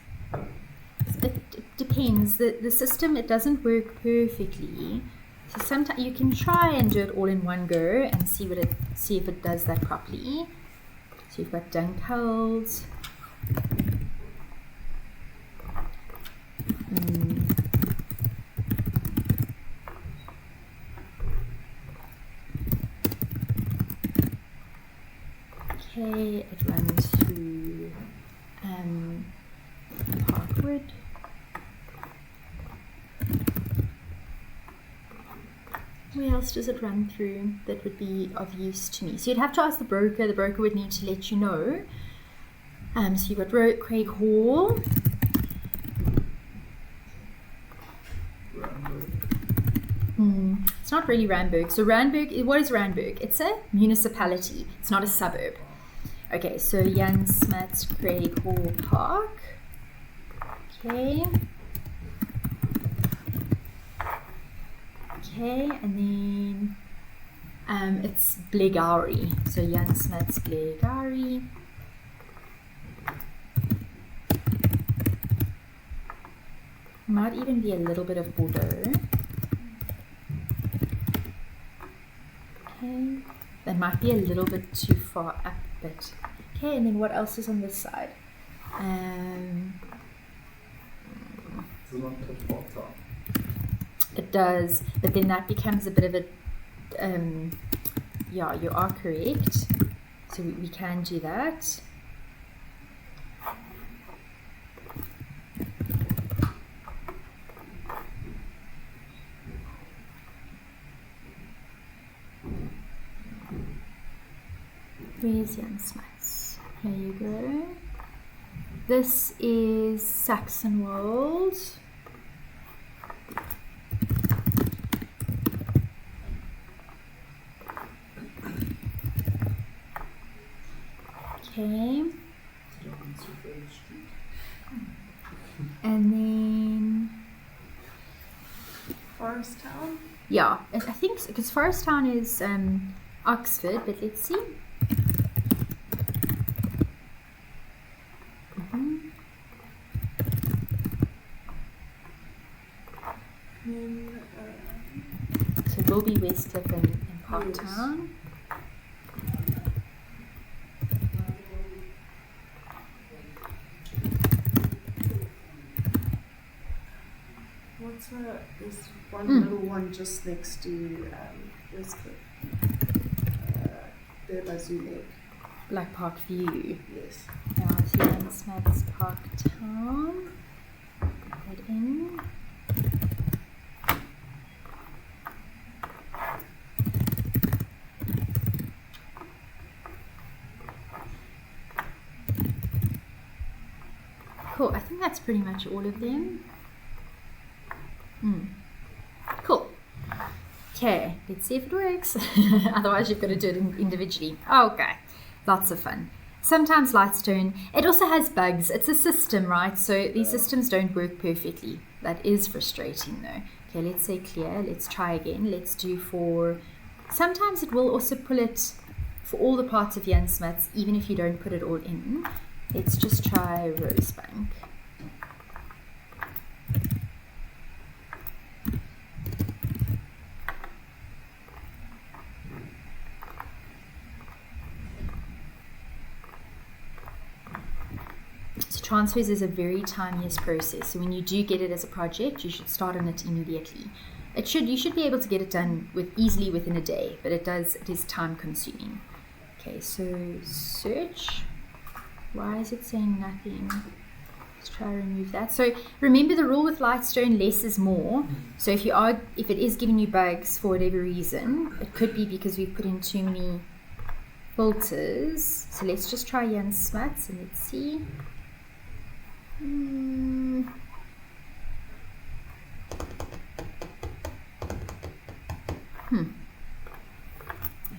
it depends. The system, it doesn't work perfectly. So sometimes you can try and do it all in one go and see if it does that properly. So you've got Dunkeld. Okay, it runs through Parkwood. Where else does it run through that would be of use to me? So you'd have to ask the broker. The broker would need to let you know. So you've got Craig Hall. It's not really Randburg. So Randburg, what is Randburg? It's a municipality. It's not a suburb. Okay, so Jan Smuts, Craig Hall Park. Okay. Okay, and then it's Blegauri. So Jan Smuts, Blegauri. Might even be a little bit of Bordeaux. Okay, that might be a little bit too far up, but okay. And then what else is on this side? It does, but then that becomes a bit of a yeah, you are correct. So we can do that. Where's Jan Smuts? Here you go. This is Saxonwold. Okay. And then Forest Town. Yeah, I think because Forest Town is Oxford, but let's see. Then, So it will be Westcliff and Parktown. there's one little one just next to Westcliff. There by Zoo Lake. Like Park View. Yes. Yeah, so Jan Smuts Parktown. Put that in. Cool, I think that's pretty much all of them. Cool. Okay, let's see if it works. Otherwise you've got to do it individually. Okay, lots of fun. Sometimes Lightstone, it also has bugs. It's a system, right? So these systems don't work perfectly. That is frustrating though. Okay, let's say clear. Let's try again. Let's do for... Sometimes it will also pull it for all the parts of Jan Smuts, even if you don't put it all in. Let's just try Rosebank. So transfers is a very tiniest process. So when you do get it as a project, you should start on it immediately. You should be able to get it done easily within a day, but it is time consuming. Okay, so search. Why is it saying nothing? Let's try to remove that. So remember the rule with Lightstone, less is more. So if it is giving you bugs for whatever reason, it could be because we've put in too many filters. So let's just try Jan Smuts and let's see. I don't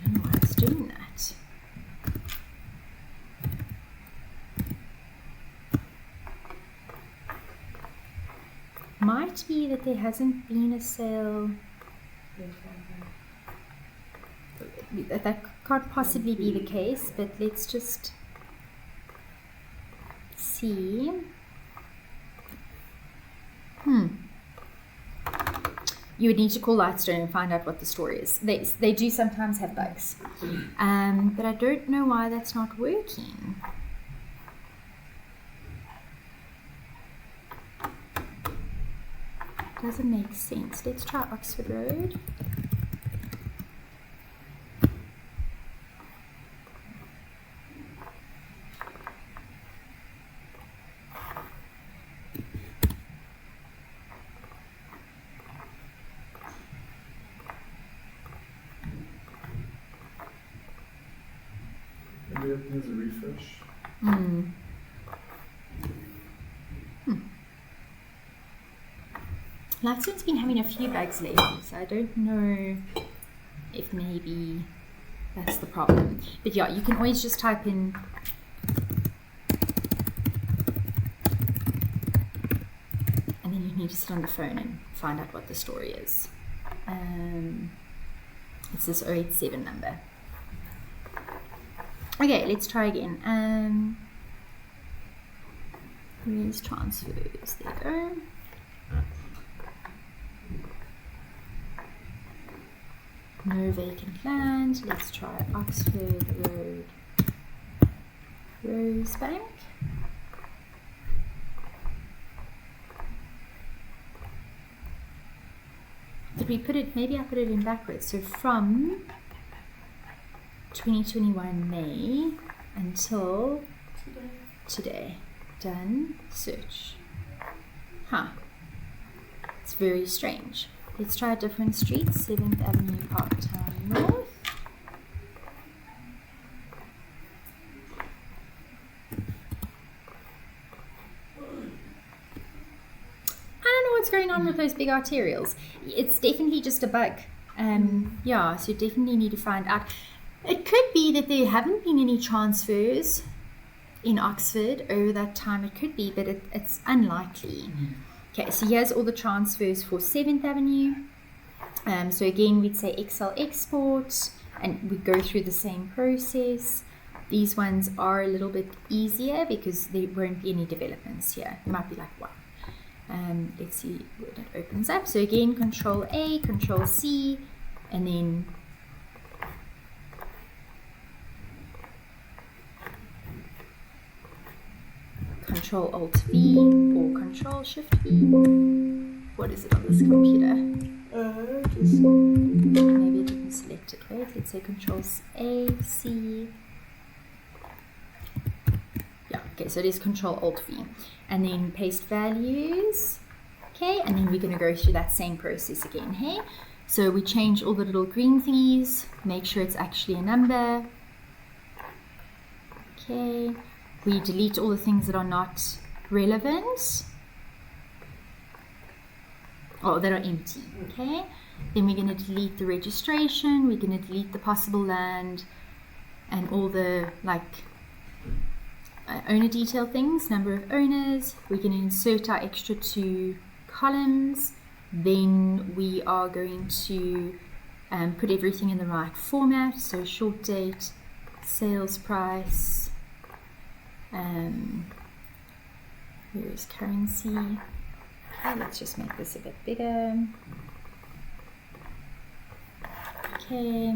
know why it's doing that. Might be that there hasn't been a sale. That can't possibly be the case, but let's just see. You would need to call Lightstone and find out what the story is. They do sometimes have bugs, but I don't know why that's not working. Doesn't make sense. Let's try Oxford Road. Maybe it needs a refresh. Lightstone's been having a few bugs lately, so I don't know if maybe that's the problem. But yeah, you can always just type in and then you need to sit on the phone and find out what the story is. It's this 087 number. Okay, let's try again. Where's transfers? There you go. No vacant land. Let's try Oxford Road, Rosebank. Did we put it? Maybe I put it in backwards. So from 2021 May until today. Done. Search. It's very strange. Let's try a different street. 7th Avenue, Parktown North. I don't know what's going on with those big arterials. It's definitely just a bug. Yeah, so you definitely need to find out. It could be that there haven't been any transfers in Oxford over that time. It could be, but it's unlikely. Okay, so here's all the transfers for 7th Avenue. So again, we'd say Excel export, and we go through the same process. These ones are a little bit easier because there won't be any developments here. There might be like one. Let's see where that opens up. So again, Control A, Control C, and then Control Alt V or Control Shift V. What is it on this computer? Maybe I didn't select it. Wait, let's say Control A, C. Yeah, okay, so it is Control Alt V. And then paste values. Okay, and then we're going to go through that same process again, hey? So we change all the little green thingies, make sure it's actually a number. Okay, we delete all the things that are not relevant. That are empty, okay? Then we're going to delete the registration, we're going to delete the possible land, and all the, owner detail things, number of owners. We're going to insert our extra 2 columns. Then we are going to put everything in the right format. So short date, sales price, where is currency? Okay, let's just make this a bit bigger. Okay,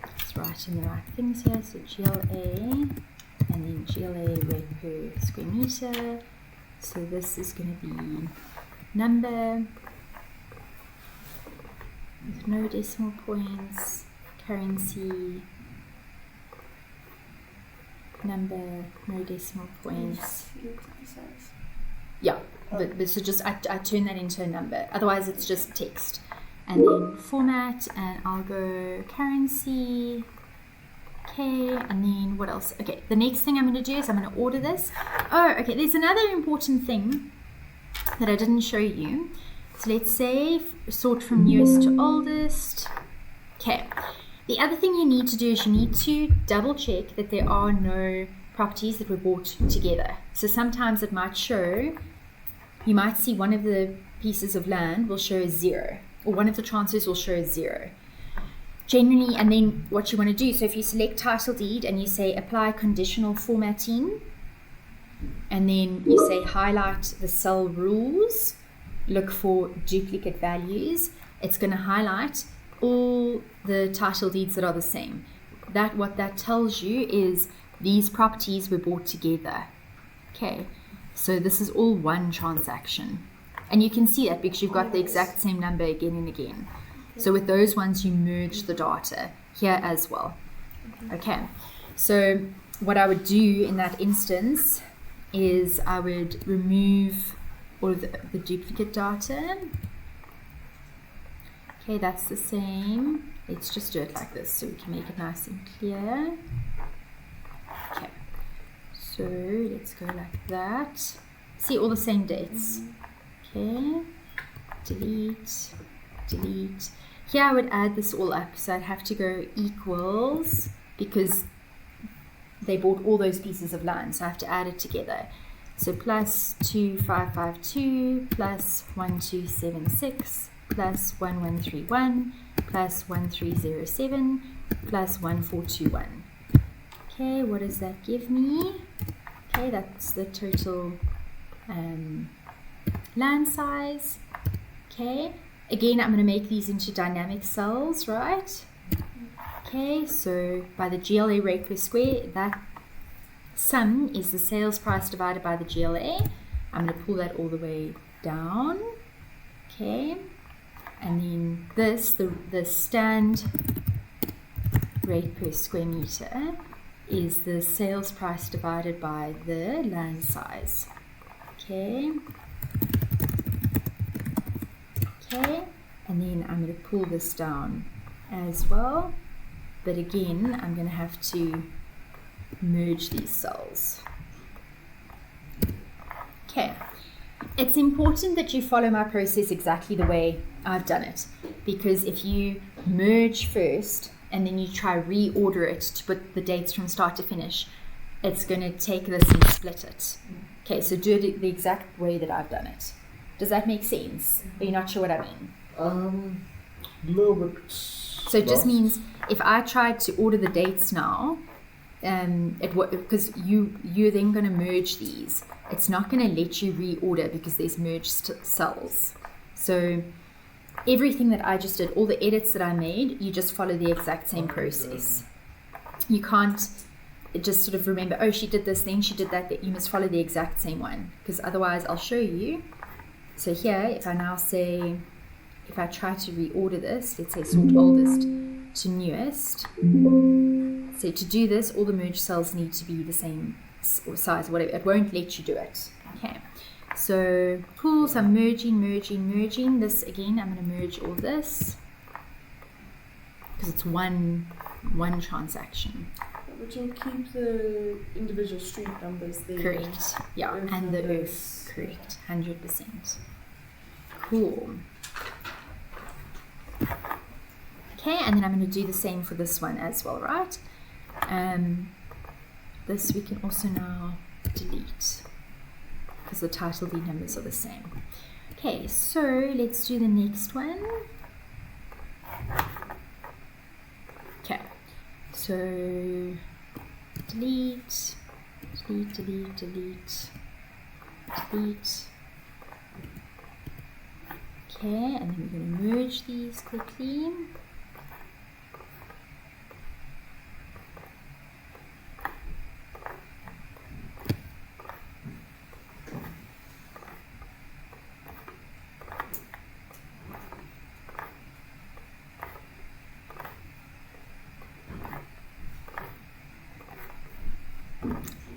let's write in the right things here. So GLA, and then GLA rate per square meter. So this is going to be number with no decimal points, currency, number, no decimal points. Yeah, but so just I turn that into a number. Otherwise, it's just text. And then format, and I'll go currency. Okay, and then what else? Okay, the next thing I'm going to do is I'm going to order this. Oh, okay, there's another important thing that I didn't show you. So let's say sort from newest to oldest. Okay, the other thing you need to do is you need to double check that there are no properties that were bought together. So sometimes it might show, you might see one of the pieces of land will show a 0, or one of the transfers will show a 0. Generally, and then what you want to do, so if you select title deed and you say apply conditional formatting, and then you say highlight the cell rules, look for duplicate values, it's going to highlight all the title deeds that are the same. What that tells you is these properties were bought together. Okay, so this is all one transaction. And you can see that because you've got the exact same number again and again. So with those ones, you merge the data here as well. Okay, so what I would do in that instance is I would remove all of the duplicate data. Okay, that's the same. Let's just do it like this so we can make it nice and clear. Okay, so let's go like that. See all the same dates. Okay, delete, delete. Here I would add this all up, so I'd have to go equals because they bought all those pieces of land, so I have to add it together. So plus 2552 plus 1276 plus 1131 plus 1307 plus 1421. Okay, what does that give me? Okay, that's the total land size. Okay, again, I'm going to make these into dynamic cells, right? Okay, so by the GLA rate per square, that sum is the sales price divided by the GLA. I'm going to pull that all the way down. Okay, and then this, the stand rate per square meter, is the sales price divided by the land size. Okay. Okay, and then I'm going to pull this down as well, but again I'm going to have to merge these cells. Okay, it's important that you follow my process exactly the way I've done it, because if you merge first and then you try reorder it to put the dates from start to finish, it's going to take this and split it. Okay, so do it the exact way that I've done it. Does that make sense? Are you not sure what I mean? a little bit. So it just means if I tried to order the dates now, because you're then going to merge these, it's not going to let you reorder because there's merged cells. So everything that I just did, all the edits that I made, you just follow the exact same process. You can't just sort of remember, oh, she did this, then she did that you must follow the exact same one, because otherwise I'll show you. So here, if I try to reorder this, let's say sort oldest to newest. So to do this, all the merge cells need to be the same size, whatever. It won't let you do it. Okay. So cool. So I'm merging. This again, I'm going to merge all this because it's one transaction. But you'll keep the individual street numbers there. Correct. Yeah, and the earth. Correct. 100%. Cool. Okay, and then I'm going to do the same for this one as well, right? This we can also now delete because the title lead numbers are the same. Okay, so let's do the next one. Okay, so delete. Okay, and then we're going to merge these quickly.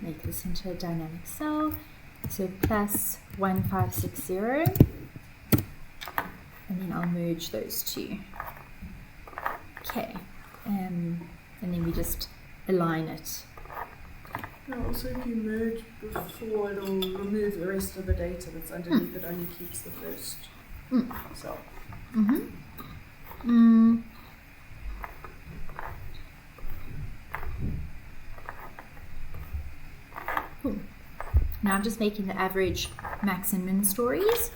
Make this into a dynamic cell. So plus 1560. And then I'll merge those two. Okay, and then we just align it. Now also if you merge before, it'll remove the rest of the data that's underneath. It only keeps the first cell. Cool. Now I'm just making the average, max and min stories.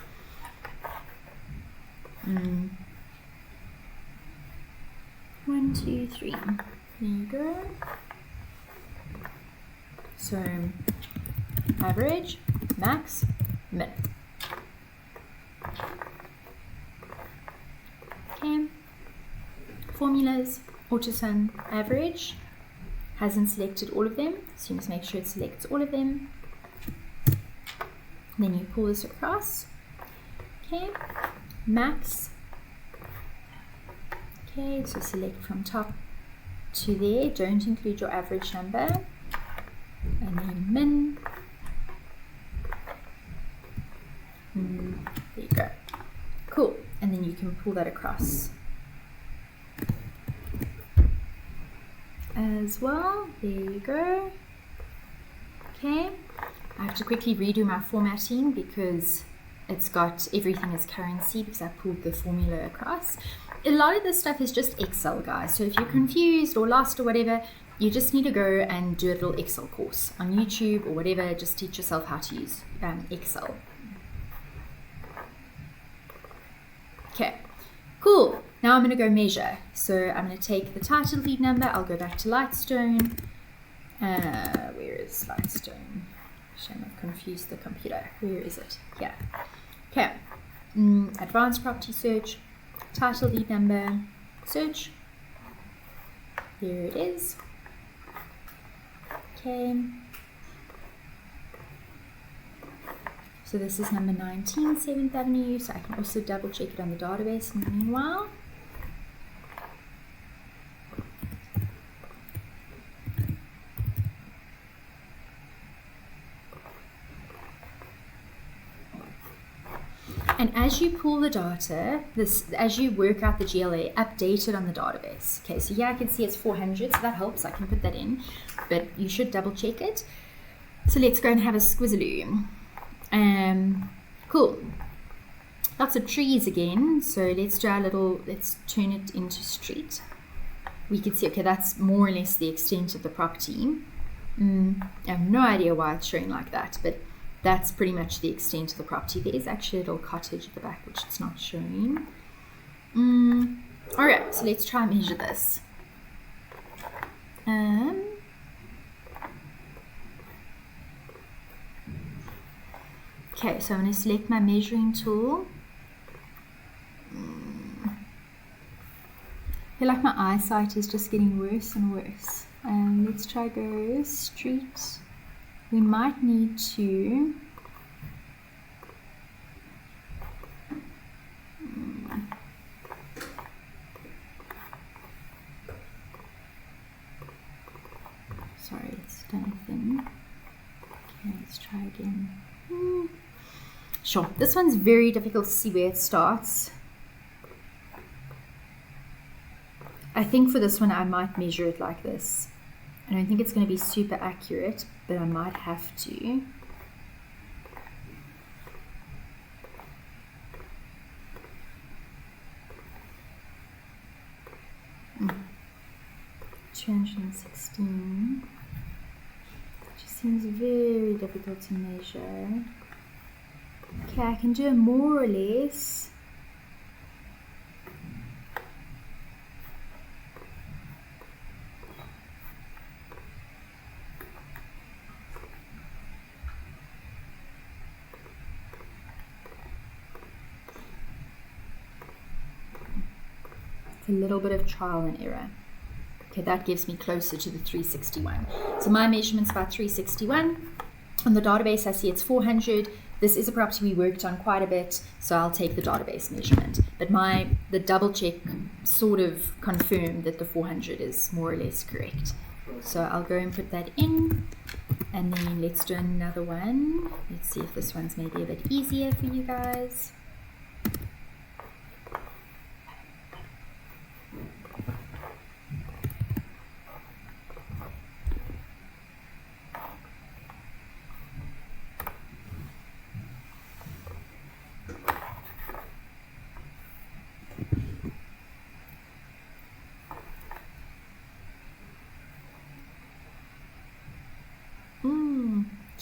1, 2, 3. There you go. So average, max, min. Okay. Formulas, AutoSum, average. Hasn't selected all of them, so you must make sure it selects all of them. Then you pull this across. Okay. Max. Okay, so select from top to there. Don't include your average number. And then min. There you go. Cool. And then you can pull that across as well. There you go. Okay. I have to quickly redo my formatting because it's got everything as currency because I pulled the formula across. A lot of this stuff is just Excel, guys. So if you're confused or lost or whatever, you just need to go and do a little Excel course on YouTube or whatever. Just teach yourself how to use Excel. Okay, cool. Now I'm going to go measure. So I'm going to take the title lead number. I'll go back to Lightstone. Where is Lightstone? Shame, I've confused the computer. Where is it? Here. Okay. Advanced property search. Title lead number. Search. Here it is. Okay. So this is number 19, 7th Avenue. So I can also double check it on the database in the meanwhile. And as you pull the data, as you work out the GLA, update it on the database. Okay, so here I can see it's 400, so that helps. I can put that in, but you should double check it. So let's go and have a squizzaloo. Cool. Lots of trees again. So let's do let's turn it into street. We can see, okay, that's more or less the extent of the property. I have no idea why it's showing like that, but that's pretty much the extent of the property. There is actually a little cottage at the back, which it's not showing. Alright, so let's try and measure this. Okay, so I'm going to select my measuring tool. I feel like my eyesight is just getting worse and worse. Let's try go street. We might need to sorry, it's done a thing. Okay, let's try again. Sure, this one's very difficult to see where it starts. I think for this one I might measure it like this. I don't think it's going to be super accurate, but I might have to. Mm. 216. It just seems very difficult to measure. Okay, I can do it more or less. A little bit of trial and error. Okay, that gives me closer to the 361. So my measurement's about 361. On the database, I see it's 400. This is a property we worked on quite a bit, so I'll take the database measurement. But the double check sort of confirmed that the 400 is more or less correct. So I'll go and put that in, and then let's do another one. Let's see if this one's maybe a bit easier for you guys.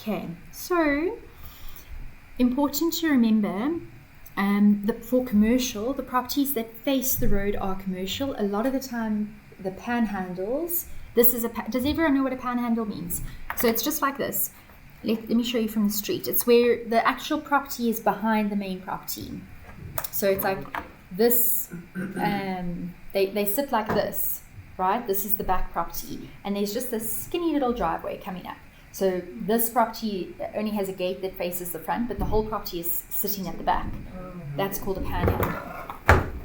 Okay, so important to remember, for commercial, the properties that face the road are commercial. A lot of the time, the panhandles, does everyone know what a panhandle means? So it's just like this. Let me show you from the street. It's where the actual property is behind the main property. So it's like this, they sit like this, right? This is the back property. And there's just this skinny little driveway coming up. So this property only has a gate that faces the front, but the whole property is sitting at the back. That's called a panhandle.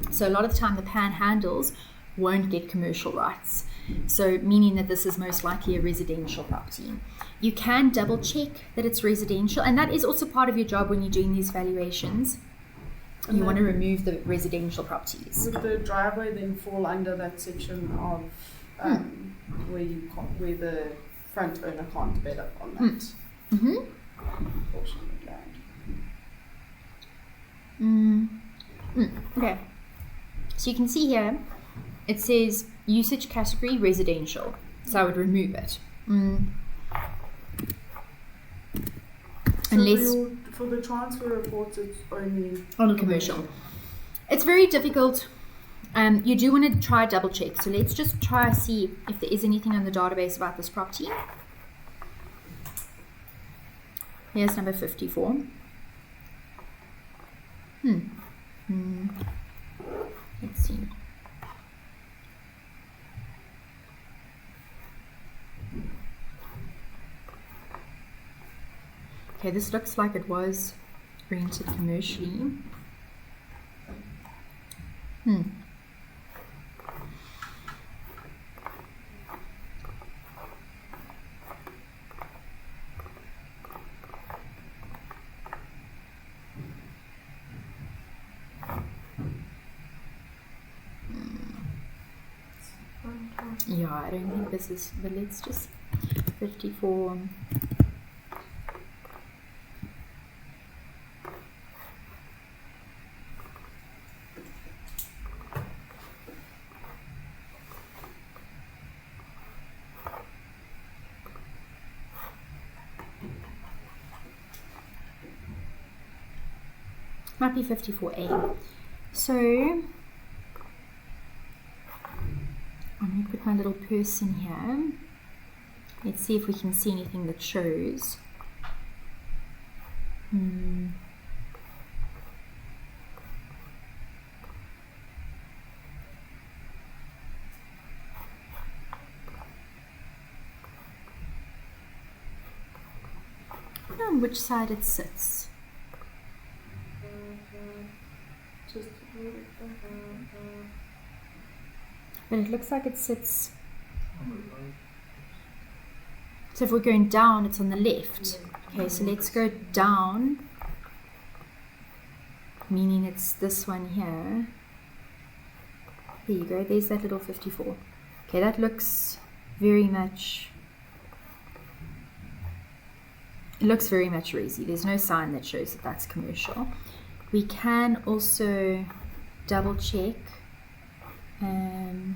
So a lot of the time the panhandles won't get commercial rights. So meaning that this is most likely a residential property. You can double check that it's residential, and that is also part of your job when you're doing these valuations. You want to remove the residential properties. Would the driveway then fall under that section of where the front owner can't develop on that portion of land? Okay. So you can see here, it says usage category residential. So I would remove it. Unless for the transfer reports, it's only on commercial. It's very difficult. You do want to try double check. So let's just try see if there is anything on the database about this property. Here's number 54. Let's see. Okay, this looks like it was rented commercially. Yeah, I don't think this is, but let's just 54. Might be 54A. So I'm going to put my little person here. Let's see if we can see anything that shows. On which side it sits. But it looks like it sits. So if we're going down, it's on the left. Okay, so let's go down, meaning it's this one here. There you go, there's that little 54. Okay, that looks very much, it looks very much resi. There's no sign that shows that that's commercial. We can also double check and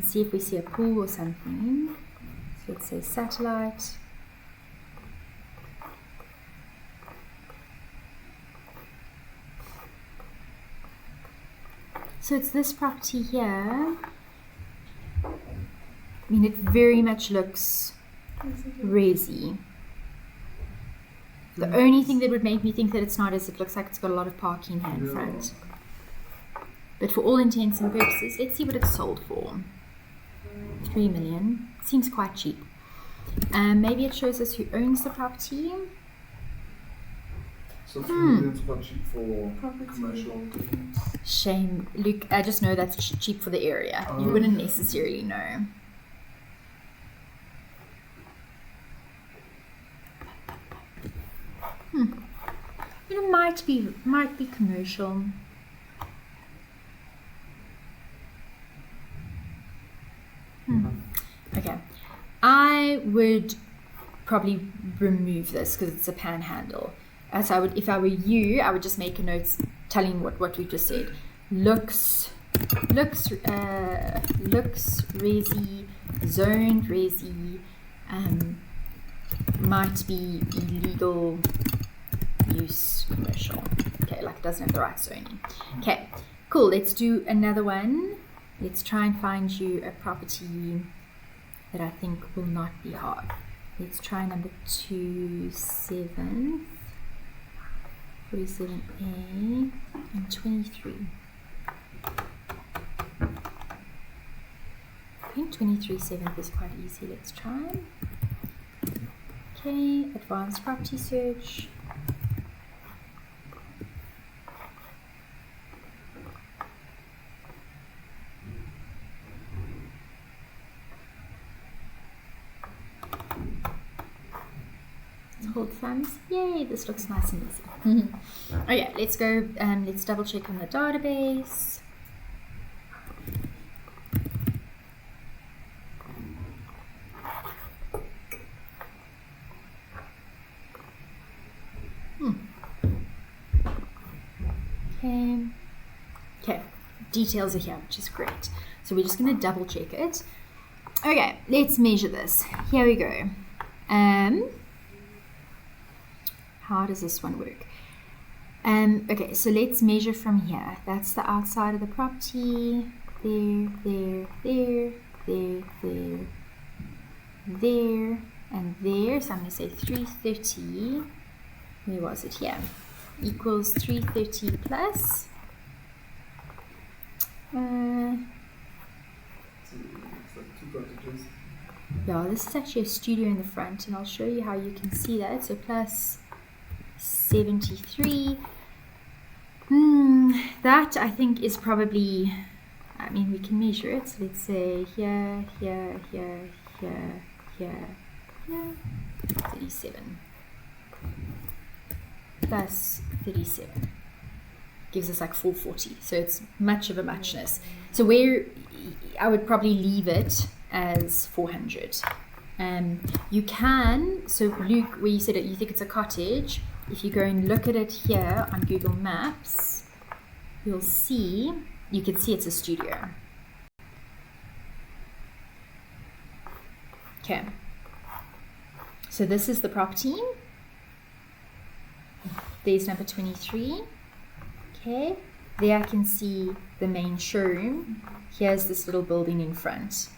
see if we see a pool or something. So let's say satellite. So it's this property here. I mean, it very much looks resi. The only thing that would make me think that it's not is it looks like it's got a lot of parking here in front. But for all intents and purposes, let's see what it's sold for. 3 million. Seems quite cheap. Maybe it shows us who owns the property. So 3 million's quite cheap for commercial. Shame, Luke. I just know that's cheap for the area. You wouldn't necessarily know. It might be commercial. Okay, I would probably remove this because it's a panhandle. As I would, if I were you, I would just make a note telling what we just said. Looks resi, zoned resi, might be illegal use commercial. Okay, like it doesn't have the right zoning. Okay, cool. Let's do another one. Let's try and find you a property that I think will not be hard. Let's try number 27, 47A, and 23. I think 23/7 is quite easy. Let's try. Okay, advanced property search. Hold thumbs. Yay, this looks nice and easy. Oh yeah, let's go. Let's double check on the database. Okay, details are here, which is great. So we're just going to double check it. Okay, let's measure this. Here we go. How does this one work? Okay, so let's measure from here. That's the outside of the property. There, and there. So I'm going to say 330. Where was it? Here. Equals 330 plus. Yeah, this is actually a studio in the front, and I'll show you how you can see that. So plus 73. That I think is probably, I mean, we can measure it. So let's say here, 37 plus 37 gives us like 440. So it's much of a muchness. So where I would probably leave it as 400. You can, so Luke, where you said it, you think it's a cottage. If you go and look at it here on Google Maps, you'll see, you can see it's a studio. Okay. So this is the property. There's number 23. Okay. there I can see the main showroom. Here's this little building in front.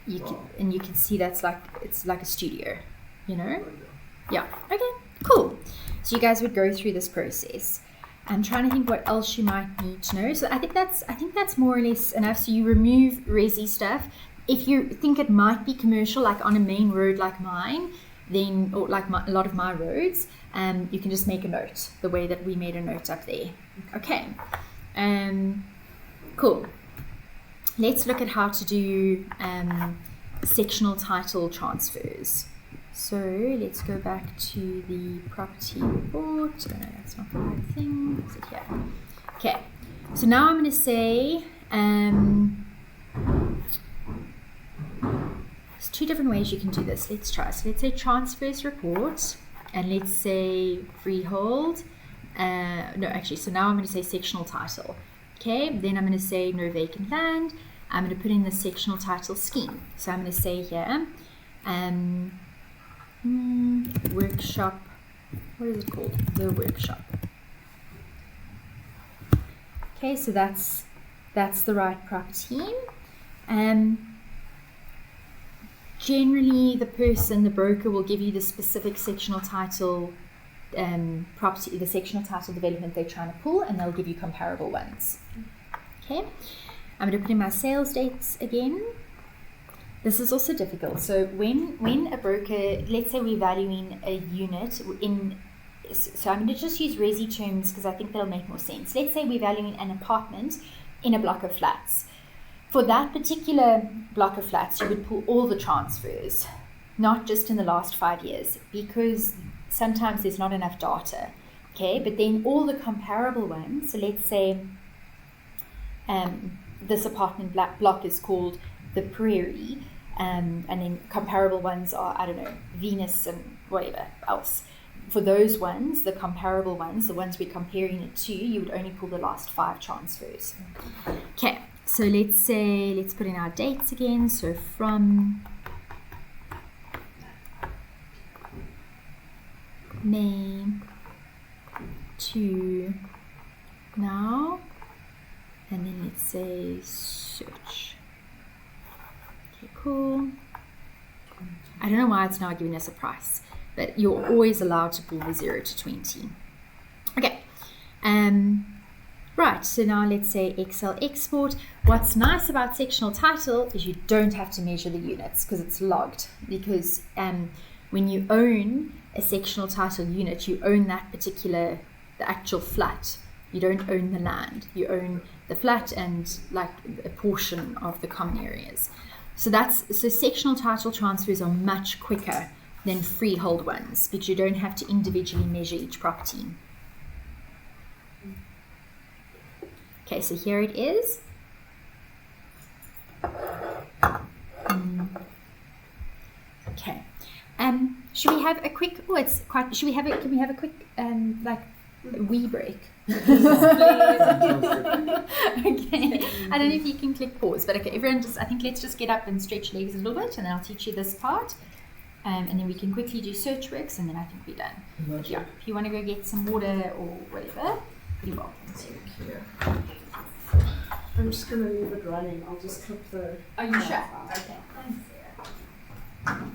You can see it's like a studio, you know? Yeah. Okay, cool. So you guys would go through this process. I'm trying to think what else you might need to know. So I think that's more or less enough. So you remove resi stuff. If you think it might be commercial, like on a main road like mine, then, or like a lot of my roads, you can just make a note the way that we made a note up there. Okay. Cool. Let's look at how to do sectional title transfers. So let's go back to the property report. Oh no, that's not the right thing. Is it here? Okay. So now I'm going to say there's two different ways you can do this. Let's try. So let's say transfers report, and let's say freehold. No, actually, so now I'm going to say sectional title. Okay, then I'm going to say no vacant land. I'm going to put in the sectional title scheme. So I'm going to say here, workshop, what is it called? The workshop. Okay, so that's the right property. Generally, the broker will give you the specific sectional title property, the sectional title development they're trying to pull, and they'll give you comparable ones. Okay, I'm going to put in my sales dates again. This is also difficult. So when a broker, let's say we're valuing a unit in, so I'm going to just use resi terms because I think that'll make more sense. Let's say we're valuing an apartment in a block of flats. For that particular block of flats, you would pull all the transfers, not just in the last 5 years, because sometimes there's not enough data. Okay, but then all the comparable ones, so let's say this apartment block is called the Prairie, and then comparable ones are, I don't know, Venus and whatever else. For those ones, the comparable ones, the ones we're comparing it to, you would only pull the last 5 transfers. Okay, so let's put in our dates again. So from May to now, and then let's say search. Okay, cool. I don't know why it's not giving us a price, but you're always allowed to pull the 0 to 20. Okay, right, so now let's say Excel export. What's nice about sectional title is you don't have to measure the units because it's logged, because when you own a sectional title unit, you own that particular, the actual flat. You don't own the land. You own the flat and like a portion of the common areas. So sectional title transfers are much quicker than freehold ones because you don't have to individually measure each property. Okay, so here it is. Okay. Should we have a quick? Oh, it's quite. Should we have it? Can we have a quick wee break? Okay. I don't know if you can click pause, but okay. Everyone, I think let's just get up and stretch legs a little bit, and then I'll teach you this part, and then we can quickly do Searchworks, and then I think we're done. Yeah. If you want to go get some water or whatever, you're welcome to. I'm just gonna leave it running. I'll just clip the. Are you sure? Okay. Thanks, Sarah.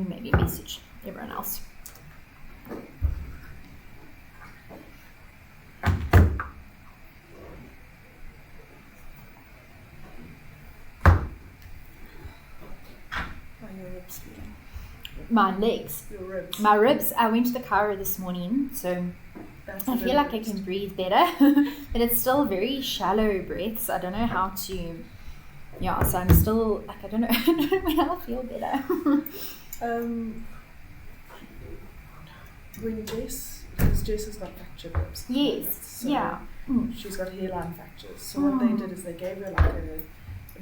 Maybe message everyone else. My legs. Your ribs. My ribs. I went to the chiro this morning, so That's I a feel bit like I of can breathe better, but it's still very shallow breaths. I don't know how to. Yeah, so I'm still like I don't know. I don't know when I'll feel better. When because Jess has got fractured ribs. Yes. So Yeah. she's got hairline fractures. So what they did is they gave her like a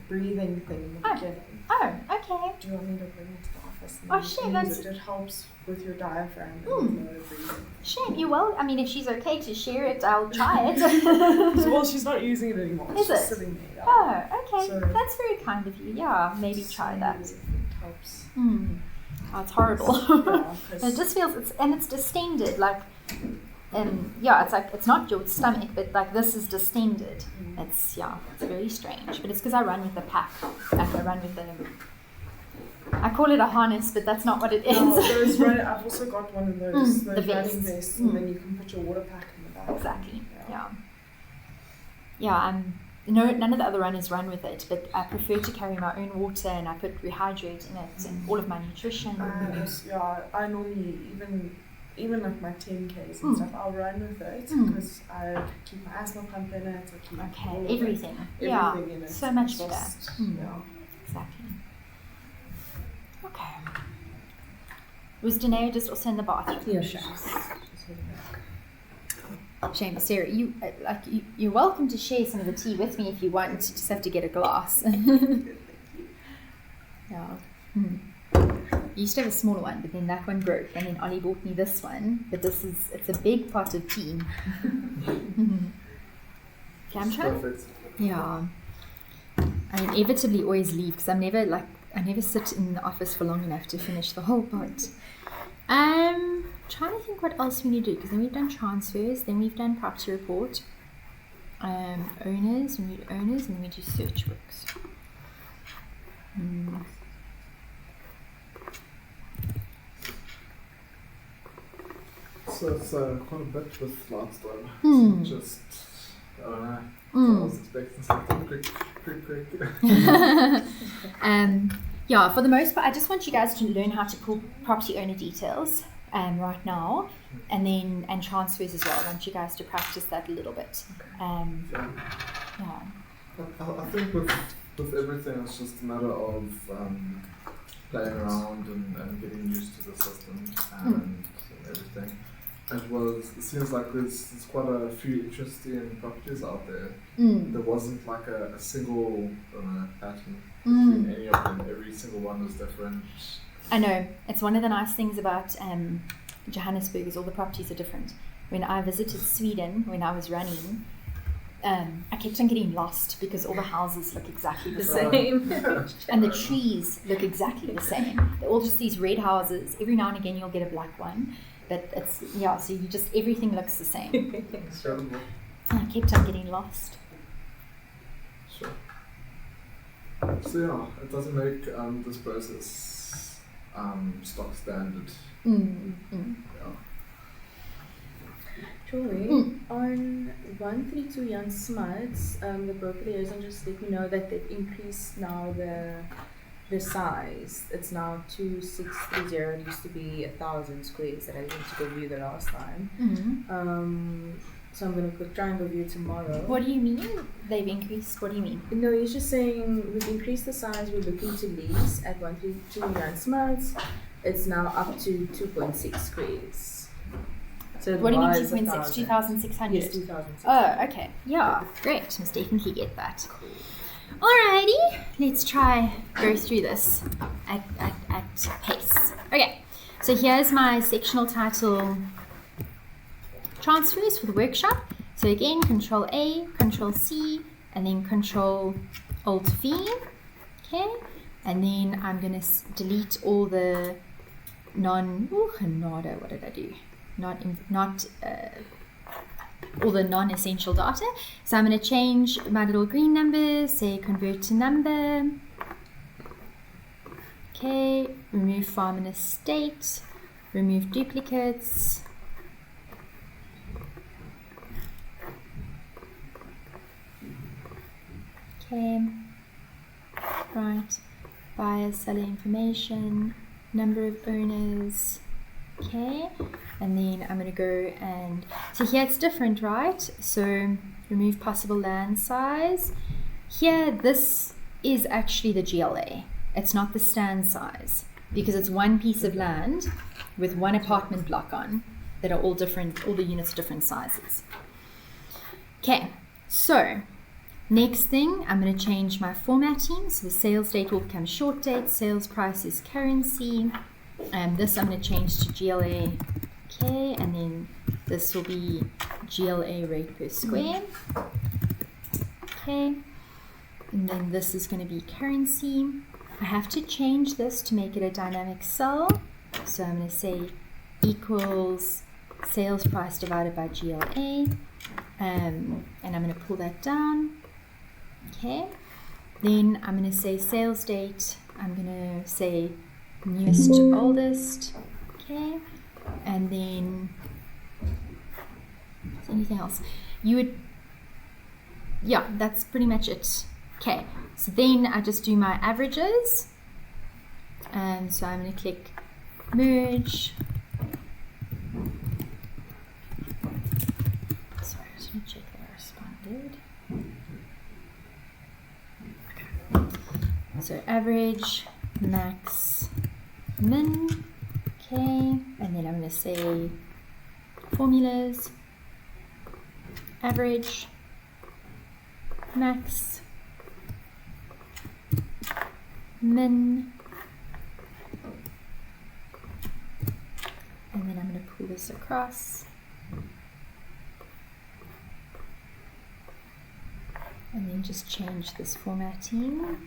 breathing thing in the beginning. Oh, okay. Do you want me to bring it to the office? And Oh, you shit, can that's- use it. It helps with your diaphragm and lower breathing. Shame, you will. I mean, if she's okay to share it, I'll try it. So, well, she's not using it anymore. Is It's just it? sitting there. Oh, okay. So- That's very kind of you. Yeah, maybe try So that. It helps. Oh, it's horrible. Yeah, 'cause- It just feels it's distended, like, yeah, it's like it's not your stomach, but like this is distended. It's very strange. But it's because I run with the pack. Like I run with the. I call it a harness, but that's not what it is. I've also got one of those the running vests. vests, and then you can put your water pack in the back. Exactly. Yeah. None of the other runners run with it, but I prefer to carry my own water, and I put rehydrate in it and all of my nutrition. I normally even like my 10Ks and stuff, I'll run with it because I keep my asthma pump in it. I keep all of Everything. everything in it. So much It's better. just, Exactly. Okay. Was Danae just also in the bathroom? Yeah, sure. Shame, Sarah. You're welcome to share some of the tea with me if you want. You just have to get a glass. Yeah. I used to have a smaller one, but then that one broke, and then Ollie bought me this one. But it's a big pot of tea. Okay, I'm trying. Perfect. Yeah. I inevitably always leave because I never sit in the office for long enough to finish the whole pot. Trying to think what else we need to do, because then we've done transfers, then we've done property report, owners, we need owners, and then we do Searchworks. So it's quite a bit with Lightstone. It's not just, I don't know. I was expecting something quick. Yeah, for the most part, I just want you guys to learn how to pull property owner details right now, and transfers as well. I want you guys to practice that a little bit. I think with everything, it's just a matter of playing around and getting used to the system and everything. It seems like there's quite a few interesting properties out there. There wasn't like a single pattern between any of them. Every single one was different. I know. It's one of the nice things about Johannesburg is all the properties are different. When I visited Sweden, when I was running, I kept on getting lost because all the houses look exactly the same. And the trees look exactly the same. They're all just these red houses. Every now and again you'll get a black one. But it's, so you just, everything looks the same. Incredible. And I kept on getting lost. Sure. So it doesn't make this process stock standard. Joy, on 132 Jan Smuts, the broker liaison just let me know that they've increased now the size. It's now 2630. It used to be 1,000 squares that I went to go view the last time. So I'm going to try and go view tomorrow. What do you mean? They've increased? What do you mean? No, he's just saying we've increased the size we're looking to lease at 132 Jan Smuts. It's now up to 2.6 squares. So What do you mean was 2.6? 2,600? Yes, 2,600. Oh, okay. Yeah, great. Must definitely get that. Alrighty, let's try go through this at pace. Okay, so here's my sectional title transfers for the workshop. So again, Control A, Control C, and then Control Alt V. Okay, and then I'm going to delete all the what did I do? All the non-essential data. So I'm going to change my little green numbers, say convert to number. Okay, remove farm and estate, remove duplicates. Okay, right, buyer, seller information, number of owners. Okay, and then I'm going to go and, so here it's different, right? So remove possible land size. Here, this is actually the GLA. It's not the stand size because it's one piece of land with one apartment block on that are all different, all the units are different sizes. Okay, so next thing, I'm going to change my formatting. So the sales date will become short date, sales price is currency. This I'm going to change to GLA. Okay, and then this will be GLA rate per square. Okay, and then this is going to be currency. I have to change this to make it a dynamic cell. So I'm going to say equals sales price divided by GLA. And I'm going to pull that down. Okay, then I'm going to say sales date. I'm going to say newest to oldest. Okay, and then is there anything else? You would, yeah, that's pretty much it. Okay, so then I just do my averages, and so I'm going to click merge. Sorry, I just want to check that I responded. So average, max, min. Okay, and then I'm going to say formulas, average, max, min, and then I'm going to pull this across, and then just change this formatting.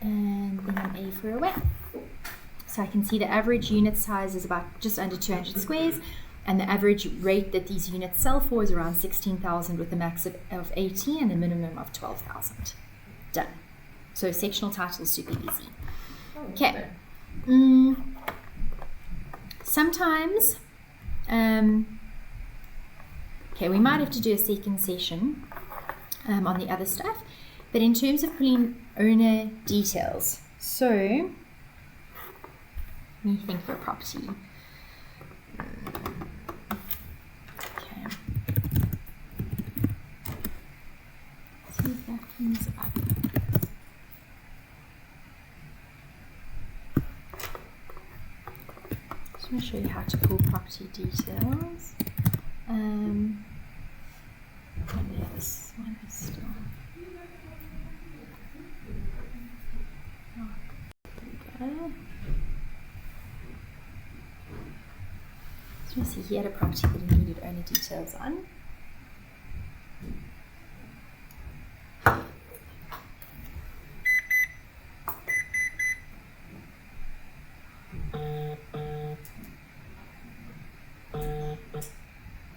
And then I'm A for away. So I can see the average unit size is about just under 200 squares, and the average rate that these units sell for is around 16,000 with a max of 80 and a minimum of 12,000. Done. So sectional title is super easy. Okay. Sometimes, okay, we might have to do a second session on the other stuff, but in terms of pulling owner details, so let me think for a property. Okay. See if that comes up. Just want to show you how to pull property details. And yeah, this one is still. Oh, there we go. So you see he had a property that he needed owner details on.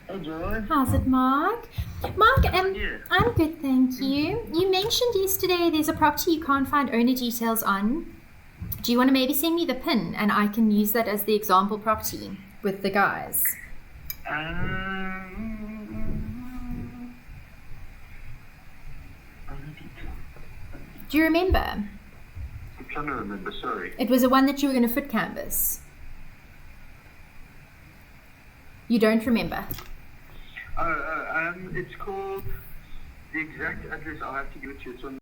Hey Joy. How's it, Mark? Mark, I'm good, thank you. You mentioned yesterday there's a property you can't find owner details on. Do you want to maybe send me the PIN and I can use that as the example property with the guys? Do you remember? I'm trying to remember, sorry. It was the one that you were going to foot canvas. You don't remember? It's called, the exact address I'll have to give it to you. It's on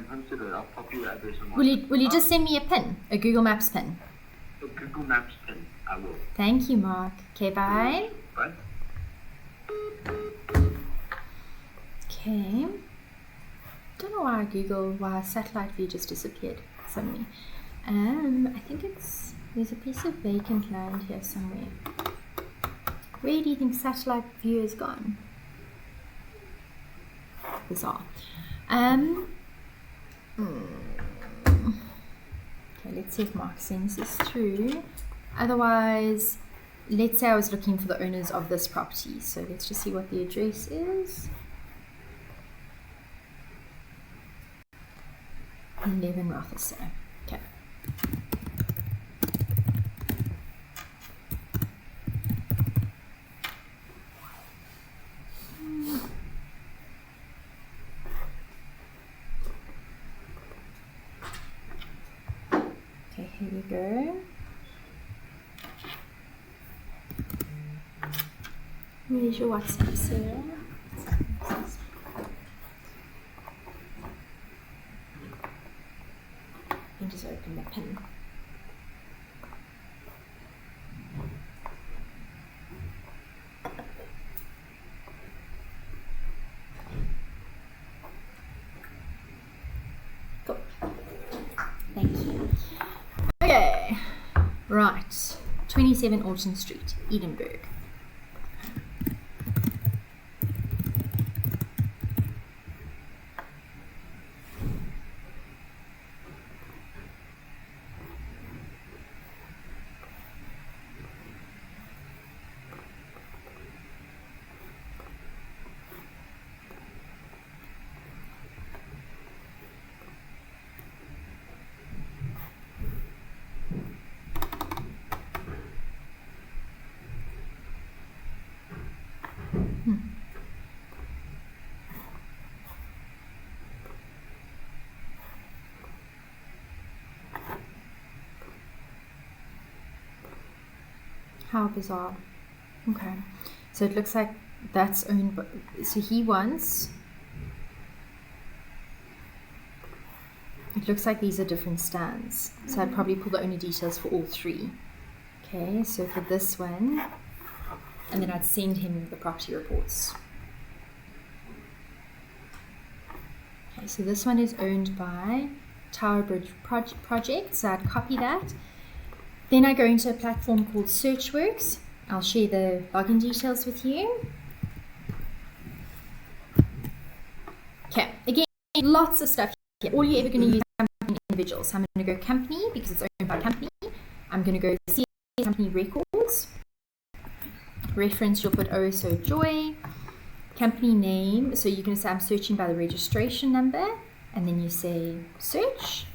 Huntsville. I'll pop you the address on my Will you just send me a PIN, a Google Maps PIN? A Google Maps PIN, I will. Thank you, Mark. Okay, bye. Bye. Okay. Don't know why satellite view just disappeared suddenly. I think there's a piece of vacant land here somewhere. Where do you think satellite view is gone? Bizarre. Okay, let's see if Mark sends this through. Otherwise, let's say I was looking for the owners of this property. So let's just see what the address is. 11 Rothesay. Okay. Okay, here we go. Where's your WhatsApp, Sarah? And just open the pin. Cool. Thank you. Okay. Right. 27 Orton Street, Edinburgh. How bizarre. Okay. So it looks like that's owned by, so he wants, it looks like these are different stands. So I'd probably pull the owner details for all three. Okay, so for this one, and then I'd send him the property reports. Okay, so this one is owned by Tower Bridge Project, so I'd copy that. Then I go into a platform called Searchworks. I'll share the login details with you. Okay, again, lots of stuff here. All you're ever going to use is company individuals. So I'm going to go company because it's owned by company. I'm going to go see company records. Reference, you'll put OSO Joy. Company name, so you're going to say I'm searching by the registration number, and then you say search.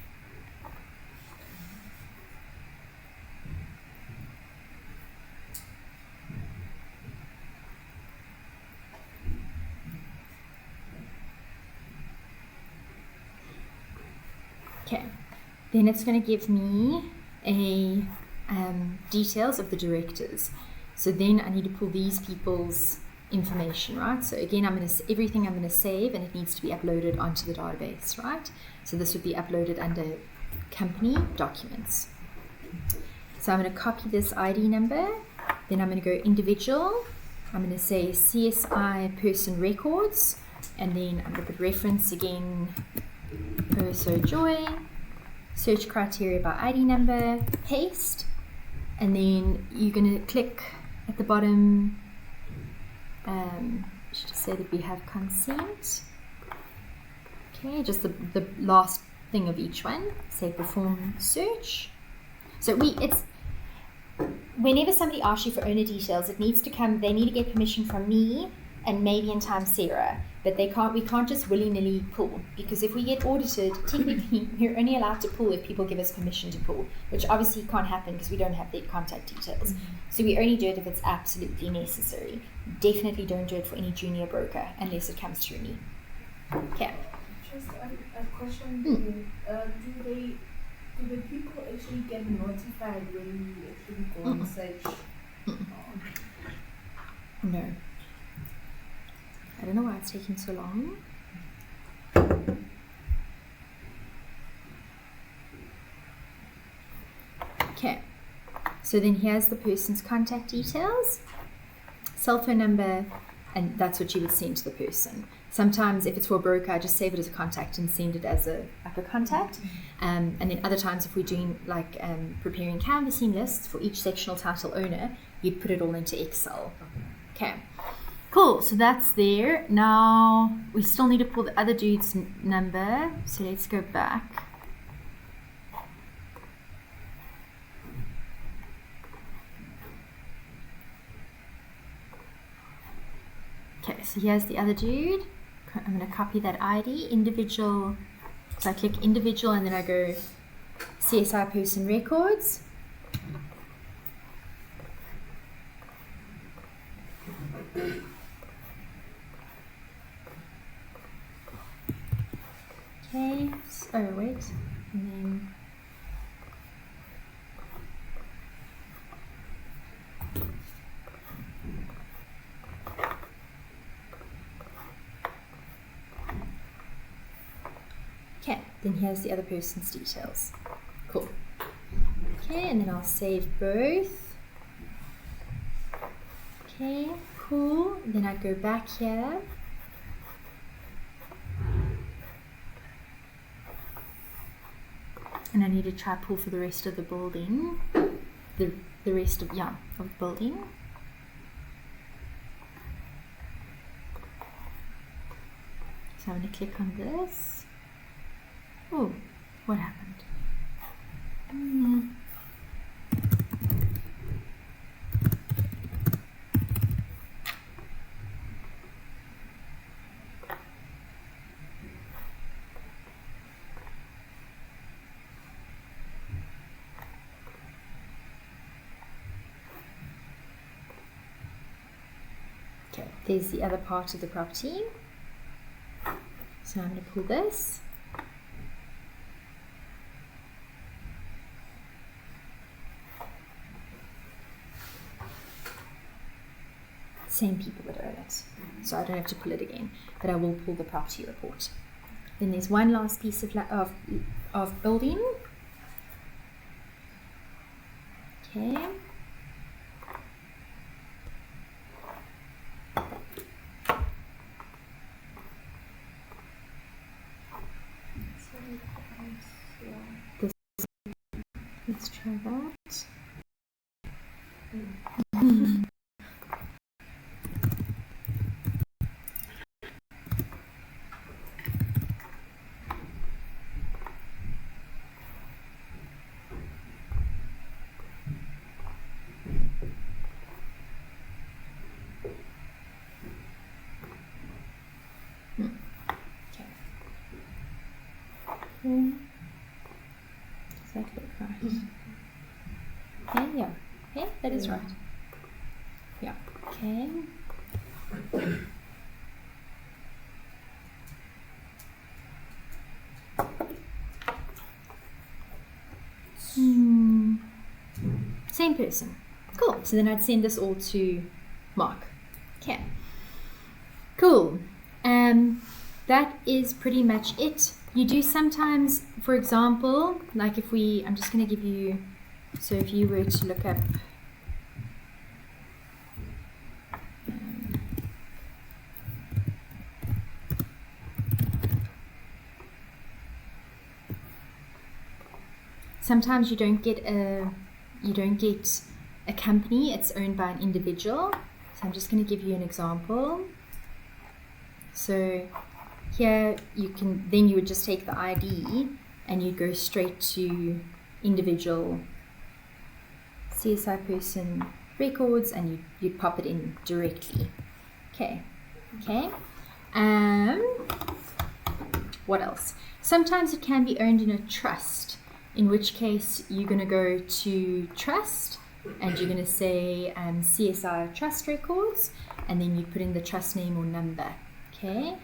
Okay, then it's going to give me a details of the directors. So then I need to pull these people's information, right? So again, everything I'm going to save, and it needs to be uploaded onto the database, right? So this would be uploaded under company documents. So I'm going to copy this ID number. Then I'm going to go individual. I'm going to say CSI person records, and then I'm going to put reference again. So Joy, search criteria by ID number, paste, and then you're going to click at the bottom. Should just say that we have consent. Okay, just the last thing of each one. Say perform search. So it's whenever somebody asks you for owner details, it needs to come. They need to get permission from me and maybe in time Sarah. But we can't just willy-nilly pull, because if we get audited, technically we're only allowed to pull if people give us permission to pull, which obviously can't happen because we don't have their contact details. So we only do it if it's absolutely necessary. Definitely don't do it for any junior broker unless it comes through me. Okay. Just a question. Do the people actually get notified when you actually go and search? No. I don't know why it's taking so long. Okay, so then here's the person's contact details, cell phone number, and that's what you would send to the person. Sometimes if it's for a broker, I just save it as a contact and send it as a contact. And then other times if we're doing like preparing canvassing lists for each sectional title owner, you'd put it all into Excel. Okay. Cool, so that's there. Now we still need to pull the other dude's number, so let's go back. Okay, so here's the other dude. I'm going to copy that ID, individual. So I click individual and then I go CSI person records. Okay, oh wait, and then okay, then here's the other person's details. Cool. Okay, and then I'll save both. Okay, cool. Then I go back here. And I need to try pull for the rest of the building. The rest of of the building. So I'm going to click on this. Oh, what happened? Okay, there's the other part of the property. So I'm going to pull this. Same people that own it. So I don't have to pull it again, but I will pull the property report. Then there's one last piece of building. Okay. Let's try that. Does that look right? Okay, yeah. Okay, that is right. Yeah. Okay. Same person. Cool. So then I'd send this all to Mark. Okay. Cool. That is pretty much it. You do sometimes, for example, like if I'm just going to give you, so if you were to look up sometimes you don't get a company, it's owned by an individual. So I'm just going to give you an example. So here you would just take the ID and you go straight to individual CSI person records and you'd pop it in directly. Okay. What else? Sometimes it can be owned in a trust, in which case you're going to go to trust and you're going to say CSI trust records, and then you put in the trust name or number. Okay.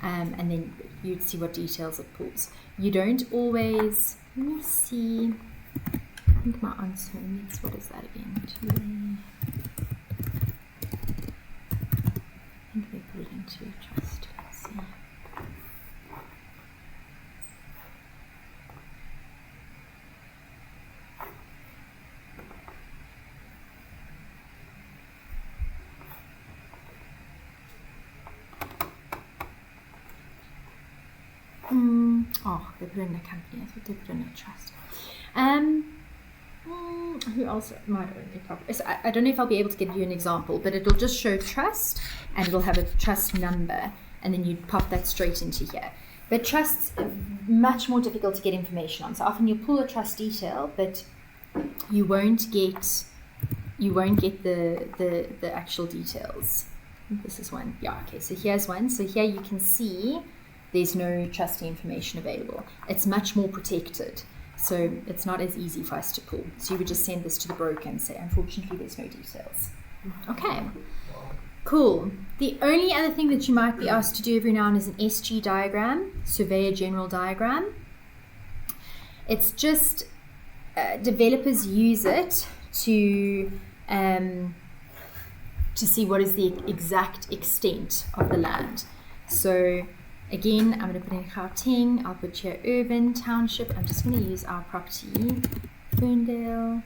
And then you'd see what details it pulls. You don't always, let me see, I think my answer needs, what is that again? I think they put it into trust. Let's see. Oh, they put in a company. I thought they put in a trust. Who else might own a property? So I don't know if I'll be able to give you an example, but it'll just show trust and it'll have a trust number, and then you pop that straight into here. But trusts are much more difficult to get information on. So often you'll pull a trust detail, but you won't get the actual details. This is one. Yeah, okay, so here's one. So here you can see there's no trustee information available. It's much more protected. So it's not as easy for us to pull. So you would just send this to the broker and say, unfortunately, there's no details. Okay, cool. The only other thing that you might be asked to do every now and then is an SG diagram, surveyor general diagram. It's just developers use it to see what is the exact extent of the land. So again, I'm going to put in Gauteng, I'll put here urban, township. I'm just going to use our property, Ferndale,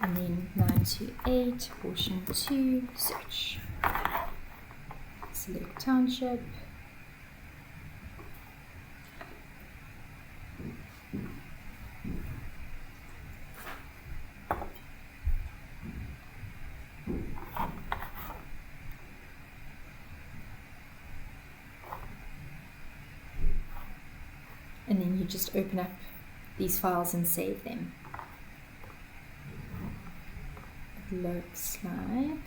and then 928, portion 2, search. Select township. And then you just open up these files and save them. It looks like...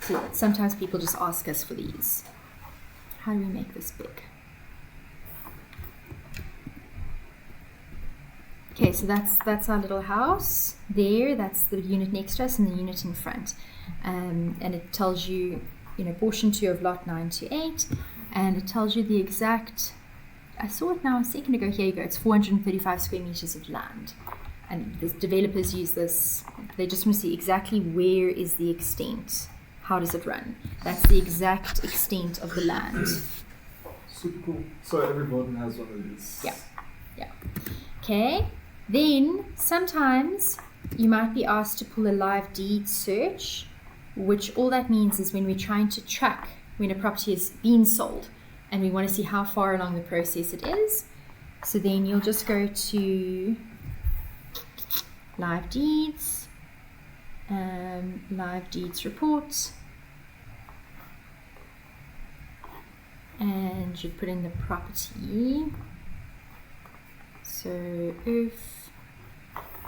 So sometimes people just ask us for these. How do we make this big? Okay, so that's our little house there. That's the unit next to us and the unit in front. And it tells you, portion 2 of lot 928. And it tells you the exact... I saw it now a second ago. Here you go. It's 435 square meters of land. And the developers use this. They just want to see exactly where is the extent. How does it run? That's the exact extent of the land. Super cool. So everyone has one of these. Yeah. Okay. Then sometimes you might be asked to pull a live deed search, which all that means is when we're trying to track when a property has been sold. And we want to see how far along the process it is. So then you'll just go to live deeds, live deeds report, and you put in the property. So if,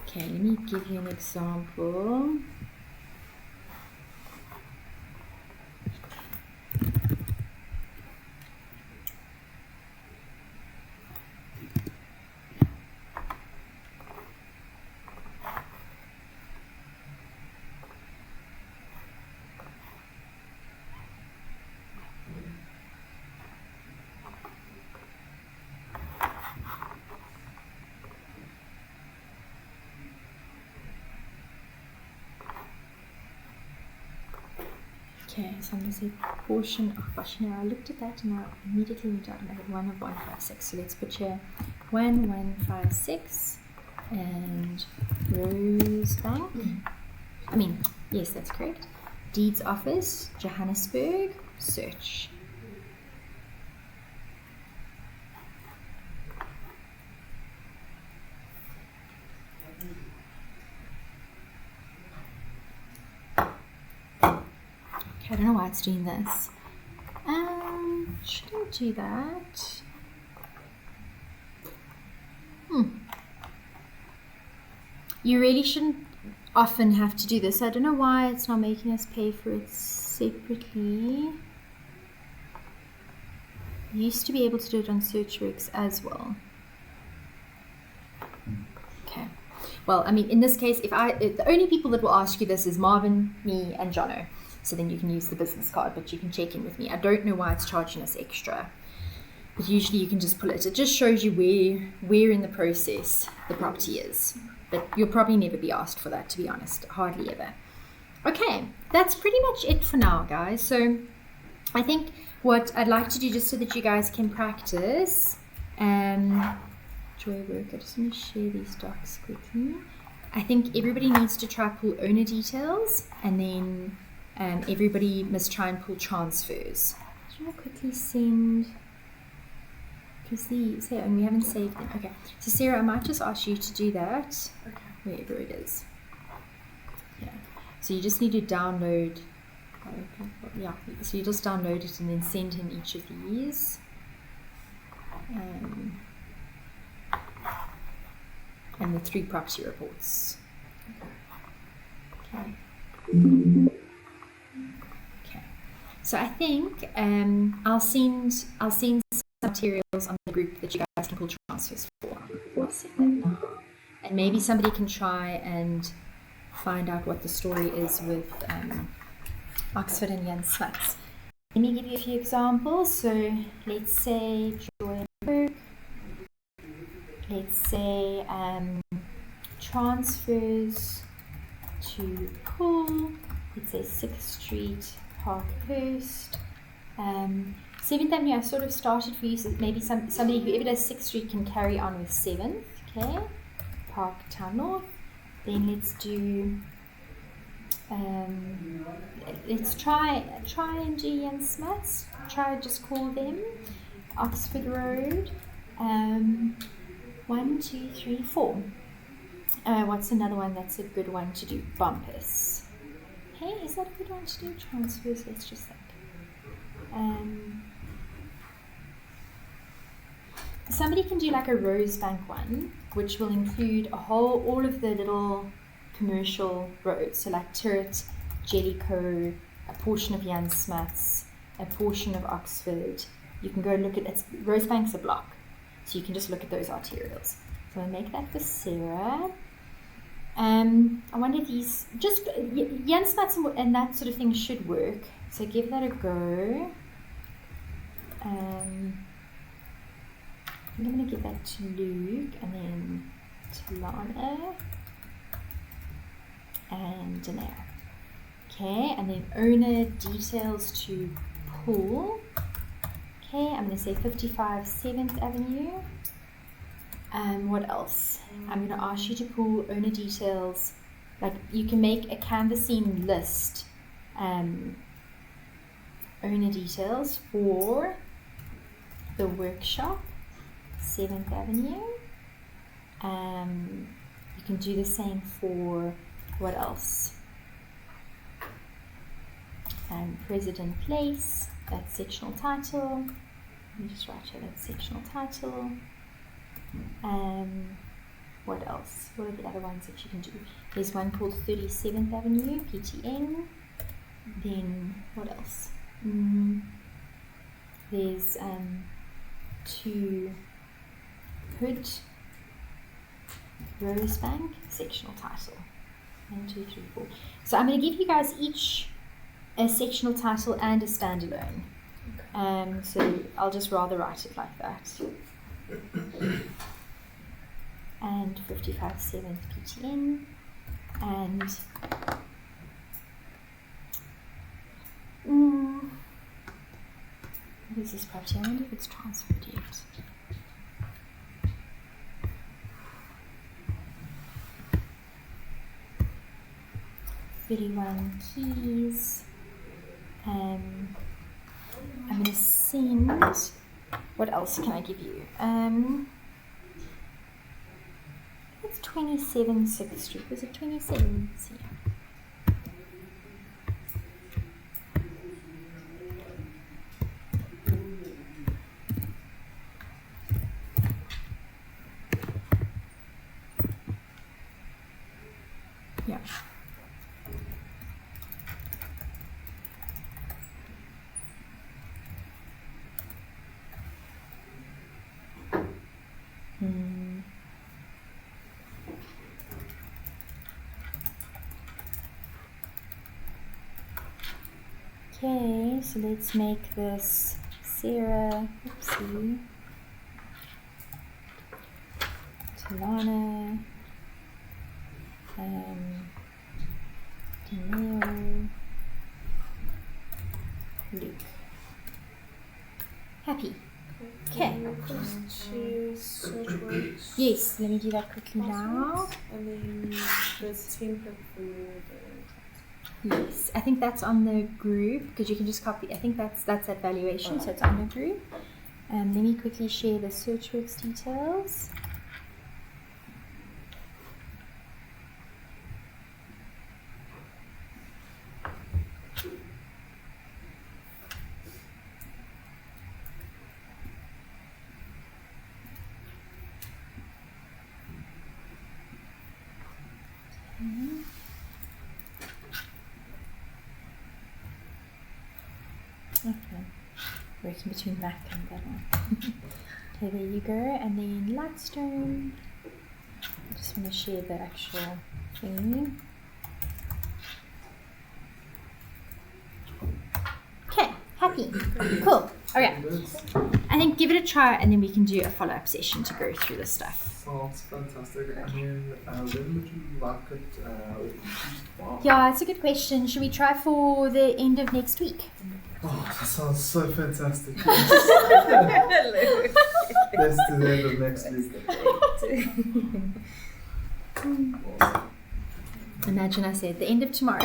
okay, let me give you an example. Okay, so I'm going to say portion of, gosh, I looked at that and I immediately went out and I had 1 of 156. So let's put here 1156 and Rosebank. Yes, that's correct. Deeds Office, Johannesburg, search. I don't know why it's doing this. Shouldn't do that. You really shouldn't often have to do this. I don't know why it's not making us pay for it separately. You used to be able to do it on Searchworks as well. Okay. Well, in this case, the only people that will ask you this is Marvin, me, and Jono. So then you can use the business card, but you can check in with me. I don't know why it's charging us extra, but usually you can just pull it. It just shows you where in the process the property is. But you'll probably never be asked for that, to be honest. Hardly ever. Okay, that's pretty much it for now, guys. So I think what I'd like to do, just so that you guys can practice, enjoy work. I just want to share these docs quickly. I think everybody needs to try pull owner details, and then everybody must try and pull transfers. Just want to quickly send, because these here, and we haven't saved them. Okay, so Sarah, I might just ask you to do that. Okay. Wherever it is. Yeah. So you just need to download. Yeah. So you just download it and then send in each of these. And the 3 property reports. Okay. So I think I'll send some materials on the group that you guys can pull transfers for. I'll send them now. And maybe somebody can try and find out what the story is with Oxford and Jan Smuts. Let me give you a few examples. So let's say Joy and Burke. Let's say transfers to Pool. Let's say 6th Street, Parkhurst. 7th Avenue, I sort of started for you, so maybe somebody whoever does 6th Street can carry on with 7th, okay? Park Town North. Then let's do, let's try and do Jan Smuts. Try just call them. Oxford Road. 1, 2, 3, 4. What's another one that's a good one to do? Bumpus. Hey, is that a good one to do? Transfers, let's just think. Somebody can do like a Rosebank one, which will include all of the little commercial roads. So like Turret, Jellicoe, a portion of Jan Smuts, a portion of Oxford. You can go look at it. Rosebank's a block. So you can just look at those arterials. So I'll make that for Sarah. I wonder if these, just Jan Smuts and that sort of thing should work. So give that a go. I'm going to give that to Luke and then to Lana and Daenerys. Okay, and then owner details to Pool. Okay, I'm going to say 55 7th Avenue. What else? I'm going to ask you to pull owner details. Like you can make a canvassing list. Owner details for the workshop, 7th Avenue. You can do the same for what else? President Place, that's sectional title. Let me just write here, that's sectional title. What else? What are the other ones that you can do? There's one called 37th Avenue, PTN. Then what else? There's 2 Hood, Rosebank, sectional title. 1, 2, 3, 4. So I'm going to give you guys each a sectional title and a standalone. So I'll just rather write it like that. And 55 7th PTN. And what is this property? I wonder if it's transferred yet. $31 keys. I'm going to send. What else can I give you? It's 27 6th Street. Was it 27? Let's see. Yeah. Okay, so let's make this Sarah, oopsie, Talana, Danilo, Luke. Happy. Okay. Just choose Searchworks. Yes, let me do that quickly now. And then the template for the Yes, I think that's on the group because you can just copy. I think that's that valuation, so it's on the group. Let me quickly share the Searchworks details. Okay. Working between Mac and that one. Okay, there you go. And then Lightstone. I just want to share the actual thing. Okay, happy. Cool. Okay. I think give it a try and then we can do a follow-up session to go through the stuff. Sounds fantastic. I mean, when would you like it? Wow. Yeah, it's a good question. Should we try for the end of next week? Oh, that sounds so fantastic. Let's do the end of next week. Imagine I said the end of tomorrow.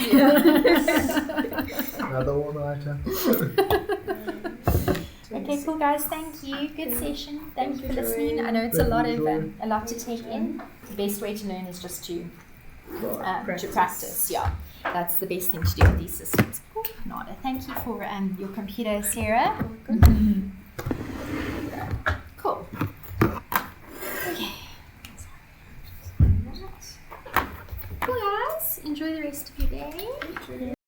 Another one-nighter. Okay, cool guys. Thank you. Good session. Thank you for listening. I know it's a lot to take in. The best way to learn is just to practice. Yeah, that's the best thing to do with these systems. Cool. Nada. Thank you for your computer, Sarah. Cool. Okay. Cool guys. Enjoy the rest of your day.